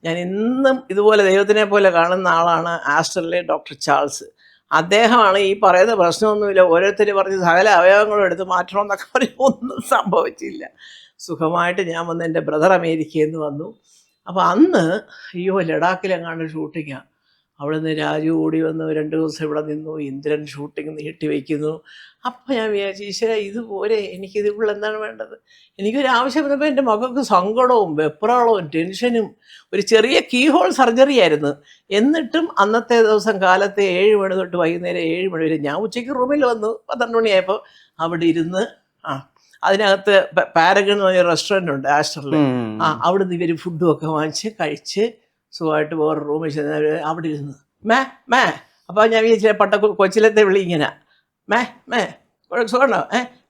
ഞാൻ ഇന്നും ഇതുപോലെ ദൈവത്തിനെ പോലെ കാണുന്ന ആളാണ് ആസ്റ്ററിലെ ഡോക്ടർ ചാൾസ്. അദ്ദേഹമാണ് ഈ പറയുന്ന പ്രശ്നമൊന്നുമില്ല, ഓരോരുത്തർ പറഞ്ഞ് സകല അവയവങ്ങളും എടുത്ത് മാറ്റണമെന്നൊക്കെ പറയും. ഒന്നും സംഭവിച്ചില്ല. സുഖമായിട്ട് ഞാൻ വന്ന് എൻ്റെ ബ്രദർ അമേരിക്കയിൽ നിന്ന് വന്നു. അപ്പോൾ അന്ന് ലഡാക്കിലെങ്ങാണ്ട് ഷൂട്ടിങ്ങാണ്. അവിടെ നിന്ന് രാജു ഓടി വന്ന് 2 ദിവസം ഇവിടെ നിന്നു. ഇന്ദ്രൻ ഷൂട്ടിങ് നീട്ടി വയ്ക്കുന്നു. അപ്പം ഞാൻ വിചാരിച്ചു ഈശ്വര ഇതുപോലെ എനിക്കിതുള്ള എന്താണ് വേണ്ടത്. എനിക്കൊരാവശ്യം വന്നപ്പോൾ എൻ്റെ മകൾക്ക് സങ്കടവും വെപ്രാളവും ടെൻഷനും. ഒരു ചെറിയ കീ ഹോൾ സർജറി ആയിരുന്നു. എന്നിട്ടും അന്നത്തെ ദിവസം കാലത്തെ 7 മണി തൊട്ട് വൈകുന്നേരം 7 മണി വരെ ഞാൻ ഉച്ചയ്ക്ക് റൂമിൽ വന്നു. 12 മണിയായപ്പോൾ അവിടെ ഇരുന്ന് അതിനകത്ത് പാരഗൺ എന്ന് പറഞ്ഞ റെസ്റ്റോറൻ്റ് ഉണ്ട് ആസ്റ്ററിൽ. അവിടെ നിന്ന് ഇവർ ഫുഡും ഒക്കെ വാങ്ങിച്ച് കഴിച്ച് സുഖമായിട്ട് വേറെ റൂമിൽ ചെന്ന് അവിടെ ഇരുന്ന് മേ അപ്പോൾ ഞാൻ വിചാരിച്ച കൊച്ചിലത്തെ വിളി ഇങ്ങനെ മേ സുഖമുണ്ടോ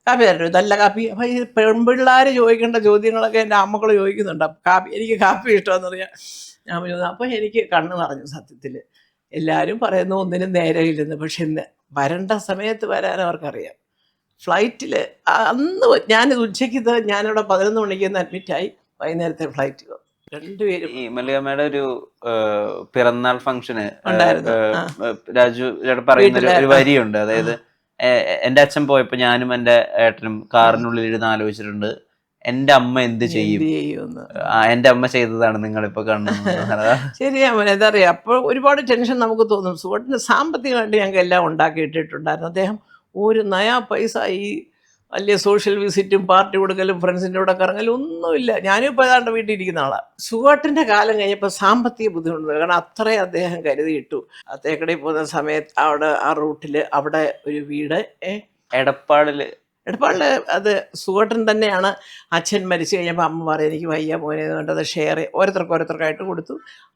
കാപ്പി തരട്ടെ, നല്ല കാപ്പി. അപ്പോൾ ഈ പെൺപിള്ളേർ ചോദിക്കേണ്ട ചോദ്യങ്ങളൊക്കെ എൻ്റെ അമ്മക്കൾ ചോദിക്കുന്നുണ്ട്. എനിക്ക് കാപ്പി ഇഷ്ടമെന്നറിയാം. ഞാൻ പറഞ്ഞു. അപ്പോൾ എനിക്ക് കണ്ണ് നിറഞ്ഞു. സത്യത്തിൽ എല്ലാവരും പറയുന്നു ഒന്നിനും നേരെയില്ലെന്ന്. പക്ഷെ ഇന്ന് വരേണ്ട സമയത്ത് വരാൻ അവർക്കറിയാം. ഫ്ലൈറ്റിൽ അന്ന് ഞാനിത് ഉച്ചയ്ക്ക് ഞാനിവിടെ 11 മണിക്ക് നിന്ന് അഡ്മിറ്റായി. വൈകുന്നേരത്തെ ഫ്ലൈറ്റ് 2 പേരും. ഈ മല്ലികമ്മയുടെ ഒരു പിറന്നാൾ ഫംഗ്ഷന് രാജു പറയുന്ന ഒരു വരിയുണ്ട്. അതായത് എൻ്റെ അച്ഛൻ പോയപ്പോൾ ഞാനും എൻ്റെ ഏട്ടനും കാറിനുള്ളിൽ ഇരുന്ന് ആലോചിച്ചിട്ടുണ്ട് എൻ്റെ അമ്മ എന്ത് ചെയ്യും, എൻ്റെ അമ്മ ചെയ്തതാണ് നിങ്ങളിപ്പോൾ കാണുന്നത്. ശരിയാ മോനെ, അതറിയാം. അപ്പോൾ ഒരുപാട് ടെൻഷൻ നമുക്ക് തോന്നും. സുഖത്തിന് സാമ്പത്തികമായിട്ട് ഞങ്ങൾക്ക് എല്ലാം ഉണ്ടാക്കിയിട്ടിട്ടുണ്ടായിരുന്നു. അദ്ദേഹം ഒരു നയാ പൈസ ഈ വലിയ സോഷ്യൽ വിസിറ്റും പാർട്ടി കൊടുക്കലും ഫ്രണ്ട്സിൻ്റെ കൂടെ കറങ്ങലും ഒന്നുമില്ല. ഞാനും ഇപ്പോൾ ഏതാണ്ട് വീട്ടിൽ ഇരിക്കുന്ന ആളാണ്. സുഖേട്ടൻ്റെ കാലം കഴിഞ്ഞപ്പോൾ സാമ്പത്തിക ബുദ്ധിമുട്ട്. കാരണം അത്രയും അദ്ദേഹം കരുതിയിട്ടു. തേക്കടി പോകുന്ന സമയത്ത് അവിടെ ആ റൂട്ടിൽ അവിടെ ഒരു വീട് എടപ്പാടിൽ എടപ്പാളിൽ അത് സുഖട്ടൻ തന്നെയാണ്. അച്ഛൻ മരിച്ചു കഴിഞ്ഞപ്പോൾ അമ്മ പറയും എനിക്ക് വയ്യ മോനെ എന്ന് പറഞ്ഞിട്ട് അത് ഷെയർ ഓരോരുത്തർക്കായിട്ട് കൊടുത്തു.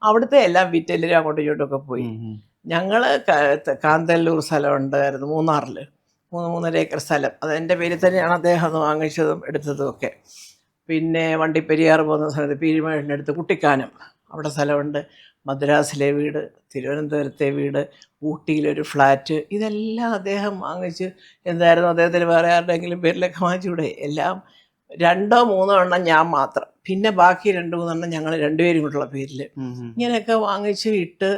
അവിടുത്തെ എല്ലാം വിറ്റെല്ലാവരും അങ്ങോട്ടും ഇങ്ങോട്ടൊക്കെ പോയി. ഞങ്ങൾ കാന്തല്ലൂർ സ്ഥലം ഉണ്ടായിരുന്നു മൂന്നാറിൽ, 3.5 ഏക്കർ സ്ഥലം. അത് എൻ്റെ പേരിൽ തന്നെയാണ് അദ്ദേഹം അത് വാങ്ങിച്ചതും എടുത്തതും ഒക്കെ. പിന്നെ വണ്ടിപ്പെരിയാർ പോകുന്ന സ്ഥലത്ത് പീരുമേടിൻ്റെ അടുത്ത് കുട്ടിക്കാനം, അവിടെ സ്ഥലമുണ്ട്. മദ്രാസിലെ വീട്, തിരുവനന്തപുരത്തെ വീട്, ഊട്ടിയിലൊരു ഫ്ലാറ്റ്, ഇതെല്ലാം അദ്ദേഹം വാങ്ങിച്ച്. എന്തായിരുന്നു അദ്ദേഹത്തിന് വേറെ ആരുടെയെങ്കിലും പേരിലൊക്കെ വാങ്ങിച്ചൂടെ? എല്ലാം 2-3 എണ്ണം ഞാൻ മാത്രം, പിന്നെ ബാക്കി 2-3 എണ്ണം ഞങ്ങൾ രണ്ടുപേരും കൂടെയുള്ള പേരിൽ ഇങ്ങനെയൊക്കെ വാങ്ങിച്ച് ഇട്ട്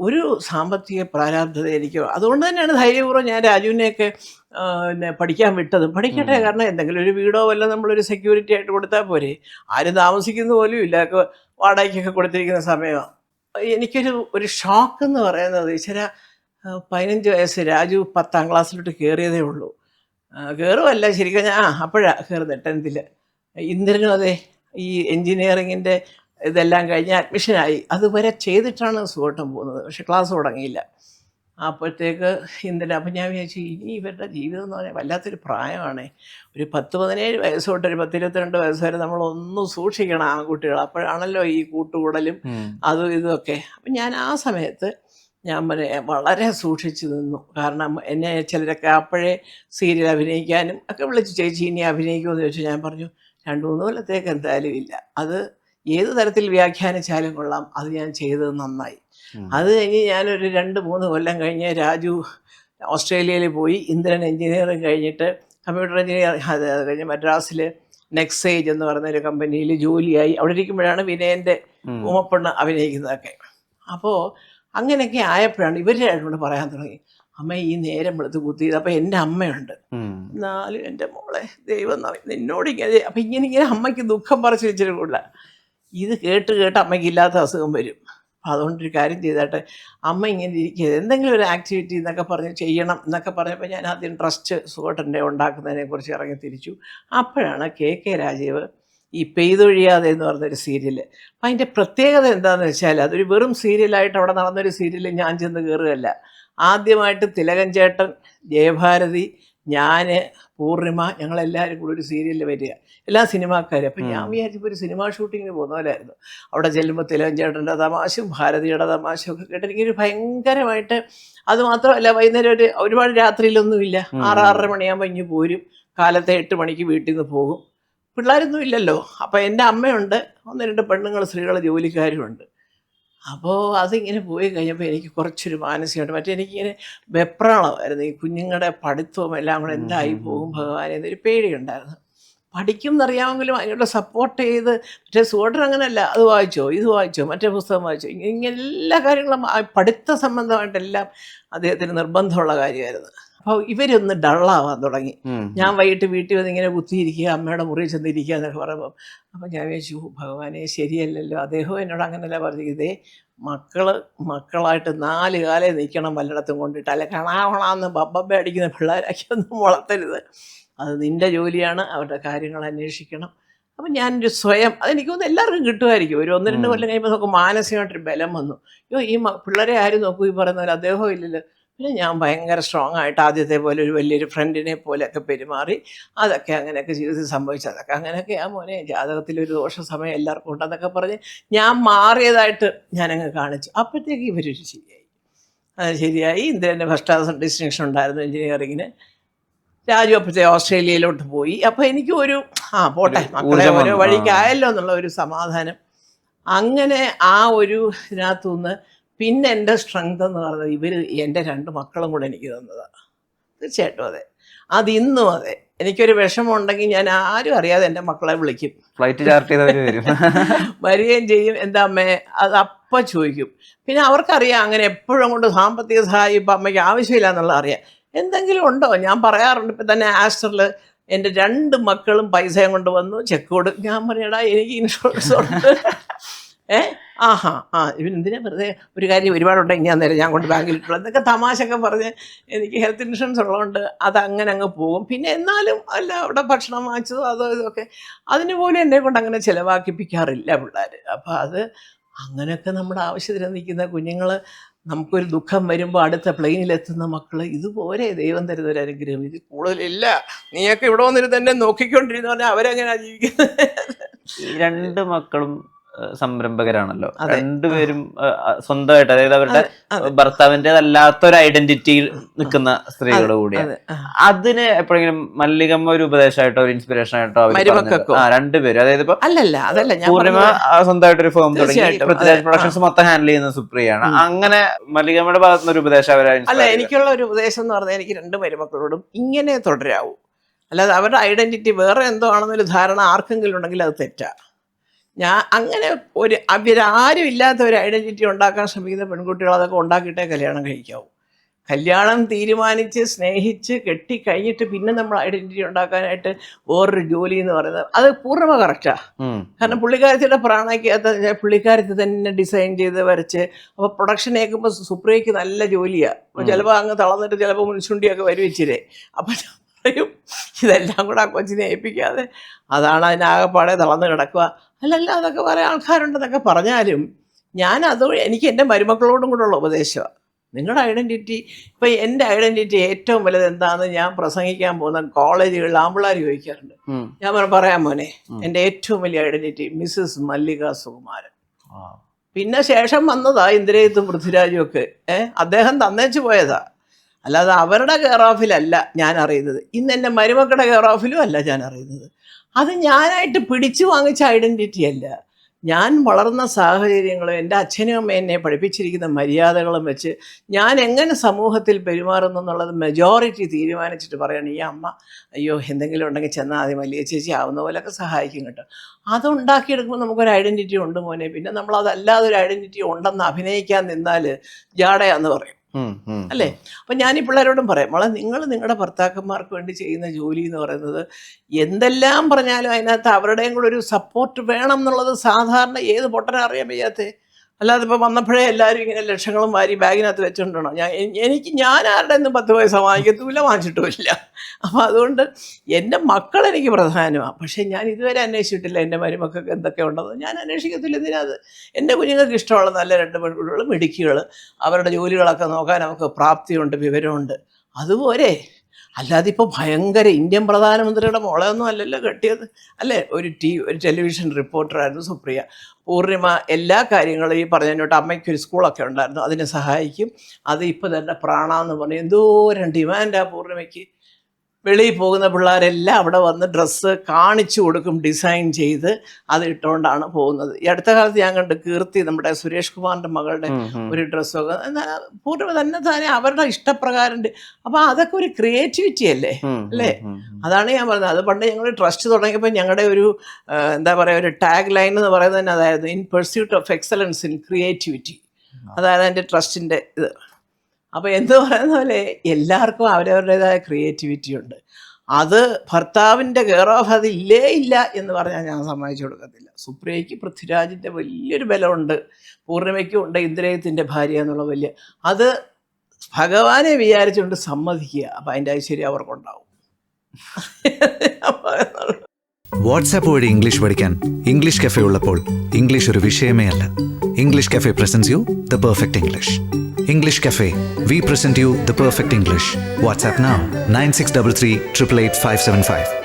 ഒരു സാമ്പത്തിക പ്രാരാബ്ധത എനിക്ക്. അതുകൊണ്ട് തന്നെയാണ് ധൈര്യപൂർവ്വം ഞാൻ രാജുവിനെയൊക്കെ പിന്നെ പഠിക്കാൻ വിട്ടത്. പഠിക്കട്ടെ, കാരണം എന്തെങ്കിലും ഒരു വീടോ വല്ല നമ്മളൊരു സെക്യൂരിറ്റി ആയിട്ട് കൊടുത്താൽ പോരെ. ആരും താമസിക്കുന്ന പോലും ഇല്ല, വാടകയ്ക്കൊക്കെ കൊടുത്തിരിക്കുന്ന സമയമാണ്. എനിക്കൊരു ഷോക്ക് എന്ന് പറയുന്നത്, ഈശ്വര 15 വയസ്സ്, രാജു 10ാം ക്ലാസ്സിലോട്ട് കയറിയതേ ഉള്ളൂ. കയറുമല്ല ശരിക്കും, ഞാൻ അപ്പോഴാണ് കയറുന്നത് 10th. ഇന്ദ്രനും അതെ ഈ എൻജിനീയറിങ്ങിൻ്റെ ഇതെല്ലാം കഴിഞ്ഞ് അഡ്മിഷനായി. അതുവരെ ചെയ്തിട്ടാണ് സുഖട്ടം പോകുന്നത്, പക്ഷെ ക്ലാസ് തുടങ്ങിയില്ല. അപ്പോഴത്തേക്ക് ഇന്ദ്രൻ, അപ്പം ഞാൻ വിചാരിച്ചു ഇനി ഇവരുടെ ജീവിതം എന്ന് പറഞ്ഞാൽ വല്ലാത്തൊരു പ്രായമാണ്. ഒരു 10-17 വയസ്സ് തൊട്ട് ഒരു 10-22 വയസ്സ് വരെ നമ്മളൊന്നും സൂക്ഷിക്കണം ആൺകുട്ടികൾ. അപ്പോഴാണല്ലോ ഈ കൂട്ടുകൂടലും അതും ഇതുമൊക്കെ. അപ്പം ഞാൻ ആ സമയത്ത് ഞാൻ വളരെ സൂക്ഷിച്ചു നിന്നു. കാരണം എന്നെ ചിലരൊക്കെ അപ്പോഴേ സീരിയൽ അഭിനയിക്കാനും ഒക്കെ വിളിച്ചു, ചേച്ചി ഇനി അഭിനയിക്കുമെന്ന് ചോദിച്ചു. ഞാൻ പറഞ്ഞു 2-3 കൊല്ലത്തേക്ക് എന്തായാലും ഇല്ല, അത് ഏത് തരത്തിൽ വ്യാഖ്യാനിച്ചാലും കൊള്ളാം, അത് ഞാൻ ചെയ്തത് നന്നായി. അത് കഴിഞ്ഞ് ഞാനൊരു 2-3 കൊല്ലം കഴിഞ്ഞ് രാജു ഓസ്ട്രേലിയയിൽ പോയി. ഇന്ദ്രൻ എൻജിനീയറിങ് കഴിഞ്ഞിട്ട് കമ്പ്യൂട്ടർ എൻജിനീയറിങ്, അത് കഴിഞ്ഞ് മദ്രാസിൽ നെക്സേജ് എന്ന് പറയുന്നൊരു കമ്പനിയിൽ ജോലിയായി. അവിടെ ഇരിക്കുമ്പോഴാണ് വിനയൻ്റെ ഉമ്മപ്പെണ്ണ് അഭിനയിക്കുന്നതൊക്കെ. അപ്പോൾ അങ്ങനെയൊക്കെ ആയപ്പോഴാണ് ഇവരായിട്ടുണ്ട് പറയാൻ തുടങ്ങി, അമ്മ ഈ നേരം വെളുത്ത് കുത്തിയത്. അപ്പം എൻ്റെ അമ്മയുണ്ട്, എന്നാലും എൻ്റെ മോളെ ദൈവം നിന്നോട് ഇങ്ങനെ. അപ്പം ഇങ്ങനെ അമ്മയ്ക്ക് ദുഃഖം പറിച്ച് വെച്ചിട്ട് കൂടില്ല. ഇത് കേട്ട് അമ്മയ്ക്ക് ഇല്ലാത്ത അസുഖം വരും. അപ്പം അതുകൊണ്ടൊരു കാര്യം ചെയ്താട്ടെ, അമ്മ ഇങ്ങനെ ഇരിക്കുക, എന്തെങ്കിലും ഒരു ആക്ടിവിറ്റി എന്നൊക്കെ പറഞ്ഞ് ചെയ്യണം എന്നൊക്കെ പറഞ്ഞപ്പോൾ ഞാൻ ആദ്യം ട്രസ്റ്റ് സുഖട്ടൻ്റെ ഉണ്ടാക്കുന്നതിനെക്കുറിച്ച് ഇറങ്ങി തിരിച്ചു. അപ്പോഴാണ് KK രാജീവ് ഈ പെയ്തൊഴിയാതെ എന്ന് പറഞ്ഞൊരു സീരിയൽ. അപ്പം അതിൻ്റെ പ്രത്യേകത എന്താണെന്ന് വെച്ചാൽ, അതൊരു വെറും സീരിയലായിട്ട് അവിടെ നടന്നൊരു സീരിയൽ ഞാൻ ചെന്ന് കയറുകയല്ല. ആദ്യമായിട്ട് തിലകൻ ചേട്ടൻ, ജയഭാരതി, ഞാൻ, പൂർണിമ, ഞങ്ങളെല്ലാവരും കൂടി ഒരു സീരിയലിൽ വരിക, എല്ലാ സിനിമാക്കാരും. അപ്പം ഞാൻ വിചാരിച്ചപ്പോൾ ഒരു സിനിമാ ഷൂട്ടിങ്ങിന് പോകുന്ന പോലെയായിരുന്നു. അവിടെ ചെല്ലുമ്പോൾ തിലകൻ ചേട്ടൻ്റെ തമാശയും ഭാരതിയുടെ തമാശയും ഒക്കെ കേട്ട് എനിക്കൊരു ഭയങ്കരമായിട്ട്. അതുമാത്രമല്ല, വൈകുന്നേരം ഒരുപാട് രാത്രിയിലൊന്നുമില്ല, 6-6:30 മണിയാകുമ്പോൾ ഇഞ്ഞ് പോരും, കാലത്തെ 8 മണിക്ക് വീട്ടിൽ നിന്ന് പോകും. പിള്ളേരൊന്നും ഇല്ലല്ലോ. അപ്പോൾ എൻ്റെ അമ്മയുണ്ട്, 1-2 പെണ്ണുങ്ങൾ സ്ത്രീകൾ ജോലിക്കാരുമുണ്ട്. അപ്പോൾ അതിങ്ങനെ പോയി കഴിഞ്ഞപ്പോൾ എനിക്ക് കുറച്ചൊരു മാനസികമായിട്ട്, മറ്റേ എനിക്കിങ്ങനെ വെപ്രാളമായിരുന്നു. ഈ കുഞ്ഞുങ്ങളുടെ പഠിത്തവും എല്ലാം കൂടെ എന്തായി പോകും ഭഗവാനെ എന്നൊരു പേടിയുണ്ടായിരുന്നു. പഠിക്കും എന്നറിയാമെങ്കിലും അതിനുള്ള സപ്പോർട്ട് ചെയ്ത്. മറ്റേ സുഖട്ടൻ അങ്ങനെയല്ല, അത് വായിച്ചോ, ഇത് വായിച്ചോ, മറ്റേ പുസ്തകം വായിച്ചോ, ഇങ്ങനെ എല്ലാ കാര്യങ്ങളും പഠിത്ത സംബന്ധമായിട്ടെല്ലാം അദ്ദേഹത്തിന് നിർബന്ധമുള്ള കാര്യമായിരുന്നു. അപ്പോൾ ഇവരൊന്ന് ഡള്ളാവാൻ തുടങ്ങി. ഞാൻ വൈകിട്ട് വീട്ടിൽ വന്ന് ഇങ്ങനെ കുത്തിയിരിക്കുക, അമ്മയുടെ മുറിയിൽ ചെന്നിരിക്കുക എന്നൊക്കെ പറയുമ്പോൾ, അപ്പം ഞാൻ വിചാരിച്ചു ഭഗവാനെ ശരിയല്ലല്ലോ. അദ്ദേഹം എന്നോട് അങ്ങനെയല്ല പറഞ്ഞിരിക്കുന്നതേ, മക്കളായിട്ട് 4 കാലേ നിൽക്കണം വല്ലയിടത്തും കൊണ്ടിട്ട്, അല്ലെ കണാവണമെന്ന് ബബ്ബ അടിക്കുന്ന പിള്ളേരാക്കി ഒന്നും വളർത്തരുത്. അത് നിൻ്റെ ജോലിയാണ്, അവരുടെ കാര്യങ്ങൾ അന്വേഷിക്കണം. അപ്പം ഞാനൊരു സ്വയം, അതെനിക്കൊന്നും എല്ലാവർക്കും കിട്ടുമായിരിക്കും. ഒരു 1-2 കൊല്ലം കഴിയുമ്പോൾ നമുക്ക് മാനസികമായിട്ടൊരു ബലം വന്നു. ഈ പിള്ളേരെ ആരും നോക്കൂ, ഈ പറയുന്ന പോലെ അദ്ദേഹം ഇല്ലല്ലോ. പിന്നെ ഞാൻ ഭയങ്കര സ്ട്രോങ് ആയിട്ട് ആദ്യത്തെ പോലെ ഒരു വലിയൊരു ഫ്രണ്ടിനെ പോലെയൊക്കെ പെരുമാറി. അതൊക്കെ അങ്ങനെയൊക്കെ ജീവിതത്തിൽ സംഭവിച്ചത്. അതൊക്കെ അങ്ങനെയൊക്കെ ആ മോനെ ജാതകത്തിലൊരു ദോഷ സമയം എല്ലാവർക്കും ഉണ്ടെന്നൊക്കെ പറഞ്ഞ് ഞാൻ മാറിയതായിട്ട് ഞാനങ്ങ് കാണിച്ചു. അപ്പോഴത്തേക്ക് ഇവരൊരു ശരിയായി. അത് ശരിയായി. ഇന്ദ്രൻ്റെ ഫസ്റ്റ് ക്ലാസ് ഡിസ്റ്റിങ്ഷൻ ഉണ്ടായിരുന്നു എൻജിനീയറിങ്ങിന്. രാജു അപ്പോഴത്തെ ഓസ്ട്രേലിയയിലോട്ട് പോയി. അപ്പോൾ എനിക്കും ഒരു പോട്ടെ മക്കളെ ഓരോ വഴിക്കായല്ലോ എന്നുള്ള ഒരു സമാധാനം. അങ്ങനെ ആ ഒരു ഇതിനകത്തുനിന്ന് പിന്നെ എൻ്റെ സ്ട്രെങ്ത് എന്ന് പറഞ്ഞത് ഇവർ എൻ്റെ 2 മക്കളും കൂടെ എനിക്ക് തന്നതാണ്. തീർച്ചയായിട്ടും അതെ, അതിന്നും അതെ. എനിക്കൊരു വിഷമം ഉണ്ടെങ്കിൽ ഞാൻ ആരും അറിയാതെ എൻ്റെ മക്കളെ വിളിക്കും, ഫ്ലൈറ്റ് ചാർട്ട് ചെയ്തവർ വരും, വരികയും ചെയ്യും. എന്താ അമ്മേ, അത് അപ്പം ചോദിക്കും. പിന്നെ അവർക്കറിയാം അങ്ങനെ എപ്പോഴും കൊണ്ട് സാമ്പത്തിക സഹായം ഇപ്പം അമ്മയ്ക്ക് ആവശ്യമില്ല എന്നുള്ളത് അറിയാം. എന്തെങ്കിലും ഉണ്ടോ ഞാൻ പറയാറുണ്ട്. ഇപ്പം തന്നെ ആസ്റ്ററിൽ എൻ്റെ 2 മക്കളും പൈസയും കൊണ്ട് വന്നു, ചെക്ക് കൊടുക്കും. ഞാൻ പറയടാ എനിക്ക് ഇൻഷുറൻസ് ഉണ്ട്. ഇവനെന്തിനാ വെറുതെ ഒരു കാര്യം ഒരുപാടുണ്ടെങ്കിൽ ഞാൻ നേരം ഞാൻ കൊണ്ട് ബാങ്കിലിട്ടുള്ളൂ എന്നൊക്കെ തമാശയൊക്കെ പറഞ്ഞ്. എനിക്ക് ഹെൽത്ത് ഇൻഷുറൻസ് ഉള്ളതുകൊണ്ട് അതങ്ങനെ അങ്ങ് പോകും. പിന്നെ എന്നാലും അല്ല അവിടെ ഭക്ഷണം വാങ്ങിച്ചതോ അതോ ഇതൊക്കെ അതിന് പോലും എന്നെ കൊണ്ട് അങ്ങനെ ചിലവാക്കിപ്പിക്കാറില്ല പിള്ളേർ. അപ്പോൾ അത് അങ്ങനെയൊക്കെ നമ്മുടെ ആവശ്യത്തിന് നിൽക്കുന്ന കുഞ്ഞുങ്ങൾ നമുക്കൊരു ദുഃഖം വരുമ്പോൾ അടുത്ത പ്ലെയിനിലെത്തുന്ന മക്കള് ഇതുപോലെ ദൈവം തരുന്ന ഒരു അനുഗ്രഹം, ഇത് കൂടുതലില്ല. നീയൊക്കെ ഇവിടെ വന്നിട്ട് തന്നെ നോക്കിക്കൊണ്ടിരുന്ന പറഞ്ഞാൽ അവരെങ്ങനെയാ ജീവിക്കുന്നത്? ഈ രണ്ട് മക്കളും സംരംഭകരാണല്ലോ, രണ്ടുപേരും സ്വന്തമായിട്ട്, അതായത് അവരുടെ ഭർത്താവിൻ്റെതല്ലാത്ത ഒരു ഐഡന്റിറ്റിയിൽ നിൽക്കുന്ന സ്ത്രീകൾ കൂടിയാണ്. അതിന് എപ്പോഴെങ്കിലും മല്ലികമ്മ ഒരു ഉപദേശമായിട്ടോ ഒരു ഇൻസ്പിറേഷൻ ആയിട്ടോ രണ്ടുപേരും, അതായത് ഇപ്പൊ അതല്ല പൂർണിമ സ്വന്തമായിട്ട് ഒരു ഫേം തുടങ്ങി, പൃഥ്വിരാജ് പ്രൊഡക്ഷൻസ് മൊത്തം ഹാൻഡിൽ ചെയ്യുന്ന സുപ്രിയാണ്. അങ്ങനെ മല്ലികമ്മയുടെ ഭാഗത്തുനിന്ന് ഒരു ഉപദേശം അല്ല, എനിക്കുള്ള ഒരു ഉപദേശം എന്ന് പറഞ്ഞാൽ എനിക്ക് രണ്ട് മരുമക്കളോടും ഇങ്ങനെ തുടരാവൂ. അല്ലാതെ അവരുടെ ഐഡന്റിറ്റി വേറെ എന്തോ ആണെന്നൊരു ധാരണ ആർക്കെങ്കിലും ഉണ്ടെങ്കിൽ അത് തെറ്റാ. അങ്ങനെ അവരാരും ഇല്ലാത്ത ഒരു ഐഡന്റിറ്റി ഉണ്ടാക്കാൻ ശ്രമിക്കുന്ന പെൺകുട്ടികൾ അതൊക്കെ ഉണ്ടാക്കിയിട്ടേ കല്യാണം കഴിക്കാവൂ. കല്യാണം തീരുമാനിച്ച് സ്നേഹിച്ച് കെട്ടിക്കഴിഞ്ഞിട്ട് പിന്നെ നമ്മൾ ഐഡന്റിറ്റി ഉണ്ടാക്കാനായിട്ട് വേറൊരു ജോലി എന്ന് പറയുന്നത് അത് പൂർണ്ണ കറക്റ്റാ. കാരണം പുള്ളിക്കാരത്തിയുടെ പ്രാണയ്ക്കകത്ത് പുള്ളിക്കാരത്തി തന്നെ ഡിസൈൻ ചെയ്ത് വരച്ച്, അപ്പോൾ പ്രൊഡക്ഷൻ ഏൽക്കുമ്പോൾ സുപ്രിയയ്ക്ക് നല്ല ജോലിയാണ്. അപ്പോൾ ചിലപ്പോൾ അങ്ങ് തളർന്നിട്ട് ചിലപ്പോൾ മുൻചുണ്ടിയൊക്കെ വരുവെച്ചില്ലേ, അപ്പം ഇതെല്ലാം കൂടെ ആ കൊച്ചിനെ ഏൽപ്പിക്കാതെ അതാണ് അതിനാകെപ്പാടെ തളർന്ന് കിടക്കുക. അല്ലല്ല, അതൊക്കെ വേറെ ആൾക്കാരുണ്ടെന്നൊക്കെ പറഞ്ഞാലും എനിക്ക് എൻ്റെ മരുമക്കളോടും കൂടെയുള്ള ഉപദേശമാണ്. നിങ്ങളുടെ ഐഡൻറ്റിറ്റി, ഇപ്പം എൻ്റെ ഐഡൻറ്റിറ്റി ഏറ്റവും വലുത് എന്താണെന്ന് ഞാൻ പ്രസംഗിക്കാൻ പോകുന്ന കോളേജുകളിൽ ആമ്പിള്ളേർ ചോദിക്കാറുണ്ട്. ഞാൻ പറയാം മോനെ, എൻ്റെ ഏറ്റവും വലിയ ഐഡൻറ്റിറ്റി മിസ്സസ് മല്ലിക സുകുമാരൻ. പിന്നെ ശേഷം വന്നതാ ഇന്ദ്രജിത്തും പൃഥ്വിരാജും ഒക്കെ. അദ്ദേഹം തന്നേച്ച് പോയതാ, അല്ലാതെ അവരുടെ കെയർ ഓഫിലല്ല ഞാൻ അറിയുന്നത്. ഇന്ന് എൻ്റെ മരുമക്കളുടെ കെയർ ഓഫിലും അല്ല ഞാൻ അറിയുന്നത്. അത് ഞാനായിട്ട് പിടിച്ചു വാങ്ങിച്ച ഐഡൻറ്റിറ്റി അല്ല. ഞാൻ വളർന്ന സാഹചര്യങ്ങളും എൻ്റെ അച്ഛനും അമ്മ എന്നെ പഠിപ്പിച്ചിരിക്കുന്ന മര്യാദകളും വെച്ച് ഞാൻ എങ്ങനെ സമൂഹത്തിൽ പെരുമാറുന്നു എന്നുള്ളത് മെജോറിറ്റി തീരുമാനിച്ചിട്ട് പറയണം. ഈ അമ്മ അയ്യോ എന്തെങ്കിലും ഉണ്ടെങ്കിൽ ചെന്നാൽ ആദ്യം വലിയ ചേച്ചി ആവുന്ന പോലെയൊക്കെ സഹായിക്കും കേട്ടോ. അതുണ്ടാക്കിയെടുക്കുമ്പോൾ നമുക്കൊരു ഐഡൻറ്റിറ്റി ഉണ്ട് മോനെ. പിന്നെ നമ്മളതല്ലാതെ ഒരു ഐഡൻറ്റിറ്റി ഉണ്ടെന്ന് അഭിനയിക്കാൻ നിന്നാൽ ജാടയാന്ന് പറയും, അല്ലേ? അപ്പം ഞാൻ ഈ പിള്ളേരോടും പറയാം, മോളെ നിങ്ങൾ നിങ്ങളുടെ ഭർത്താക്കന്മാർക്ക് വേണ്ടി ചെയ്യുന്ന ജോലി എന്ന് പറയുന്നത് എന്തെല്ലാം പറഞ്ഞാലും അതിനകത്ത് അവരുടെയും കൂടെ ഒരു സപ്പോർട്ട് വേണം എന്നുള്ളത് സാധാരണ ഏത് പൊട്ടനെ അറിയാൻ വയ്യാത്തേ. അല്ലാതെ ഇപ്പോൾ വന്നപ്പോഴേ എല്ലാവരും ഇങ്ങനെ ലക്ഷങ്ങളും വാരി ബാഗിനകത്ത് വെച്ചുകൊണ്ടോ. ഞാൻ ആരുടെ ഒന്നും 10 പൈസ വാങ്ങിക്കത്തുമില്ല, വാങ്ങിച്ചിട്ടുമില്ല. അപ്പോൾ അതുകൊണ്ട് എൻ്റെ മക്കളെനിക്ക് പ്രധാനമാണ്. പക്ഷേ ഞാൻ ഇതുവരെ അന്വേഷിച്ചിട്ടില്ല എൻ്റെ മരുമക്കൾക്ക് എന്തൊക്കെ ഉണ്ടെന്ന്. ഞാൻ അന്വേഷിക്കത്തില്ല. ഇതിനകത്ത് എൻ്റെ കുഞ്ഞുങ്ങൾക്ക് ഇഷ്ടമുള്ള നല്ല 2 പെൺകുട്ടികൾ മിടുക്കികൾ, അവരുടെ ജോലികളൊക്കെ നോക്കാൻ നമുക്ക് പ്രാപ്തിയുണ്ട്, വിവരമുണ്ട്. അതുപോലെ അല്ലാതെ ഇപ്പോൾ ഭയങ്കര ഇന്ത്യൻ പ്രധാനമന്ത്രിയുടെ മോളെയൊന്നും അല്ലല്ലോ കെട്ടിയത്, അല്ലേ? ഒരു ടെലിവിഷൻ റിപ്പോർട്ടറായിരുന്നു സുപ്രിയ. പൂർണിമ എല്ലാ കാര്യങ്ങളും ഈ പറഞ്ഞോട്ട് അമ്മയ്ക്കൊരു സ്കൂളൊക്കെ ഉണ്ടായിരുന്നു, അതിനെ സഹായിക്കും. അത് ഇപ്പോൾ തന്നെ പ്രാണെന്ന് പറഞ്ഞ് എന്തോരം ഡിമാൻഡാണ് പൂർണിമയ്ക്ക്. വെളിയിൽ പോകുന്ന പിള്ളേരെല്ലാം അവിടെ വന്ന് ഡ്രസ്സ് കാണിച്ചു കൊടുക്കും, ഡിസൈൻ ചെയ്ത് അത് ഇട്ടുകൊണ്ടാണ് പോകുന്നത്. ഈ അടുത്ത കാലത്ത് ഞാൻ കണ്ട് കീർത്തി, നമ്മുടെ സുരേഷ് കുമാറിൻ്റെ മകളുടെ ഒരു ഡ്രസ്സൊക്കെ പൂർണ്ണ തന്നെ അവരുടെ ഇഷ്ടപ്രകാരം. അപ്പം അതൊക്കെ ഒരു ക്രിയേറ്റിവിറ്റി അല്ലേ, അല്ലേ? അതാണ് ഞാൻ പറഞ്ഞത്. അത് പണ്ട് ഞങ്ങൾ ട്രസ്റ്റ് തുടങ്ങിയപ്പോൾ ഞങ്ങളുടെ ഒരു എന്താ പറയുക, ഒരു ടാഗ് ലൈൻ എന്ന് പറയുന്നത് തന്നെ അതായിരുന്നു, in pursuit of excellence in creativity. അതായത് എൻ്റെ ട്രസ്റ്റിൻ്റെ ഇത്. അപ്പോൾ എന്ത് പറയുന്ന പോലെ എല്ലാവർക്കും അവരവരുടേതായ ക്രിയേറ്റിവിറ്റി ഉണ്ട്. അത് ഭർത്താവിൻ്റെ കെയർ ഓഫ് അത് ഇല്ല എന്ന് പറഞ്ഞാൽ ഞാൻ സമ്മതിച്ചു കൊടുക്കത്തില്ല. സുപ്രിയയ്ക്ക് പൃഥ്വിരാജിൻ്റെ വലിയൊരു ബലമുണ്ട്, പൂർണിമയ്ക്കും ഉണ്ട് ഇന്ദ്രജിത്തിൻ്റെ ഭാര്യ എന്നുള്ള വലിയ. അത് ഭഗവാനെ വിചാരിച്ചുകൊണ്ട് സമ്മതിക്കുക. അപ്പം അതിൻ്റെ ഐശ്വര്യം അവർക്കുണ്ടാവും. വാട്സാപ്പ് വഴി ഇംഗ്ലീഷ് പഠിക്കാൻ ഇംഗ്ലീഷ് കഫേ ഉള്ളപ്പോൾ ഇംഗ്ലീഷ് ഒരു വിഷയമേ അല്ല. English cafe presents you the perfect English. English Cafe, we present you the perfect English. WhatsApp now 9633 888 575.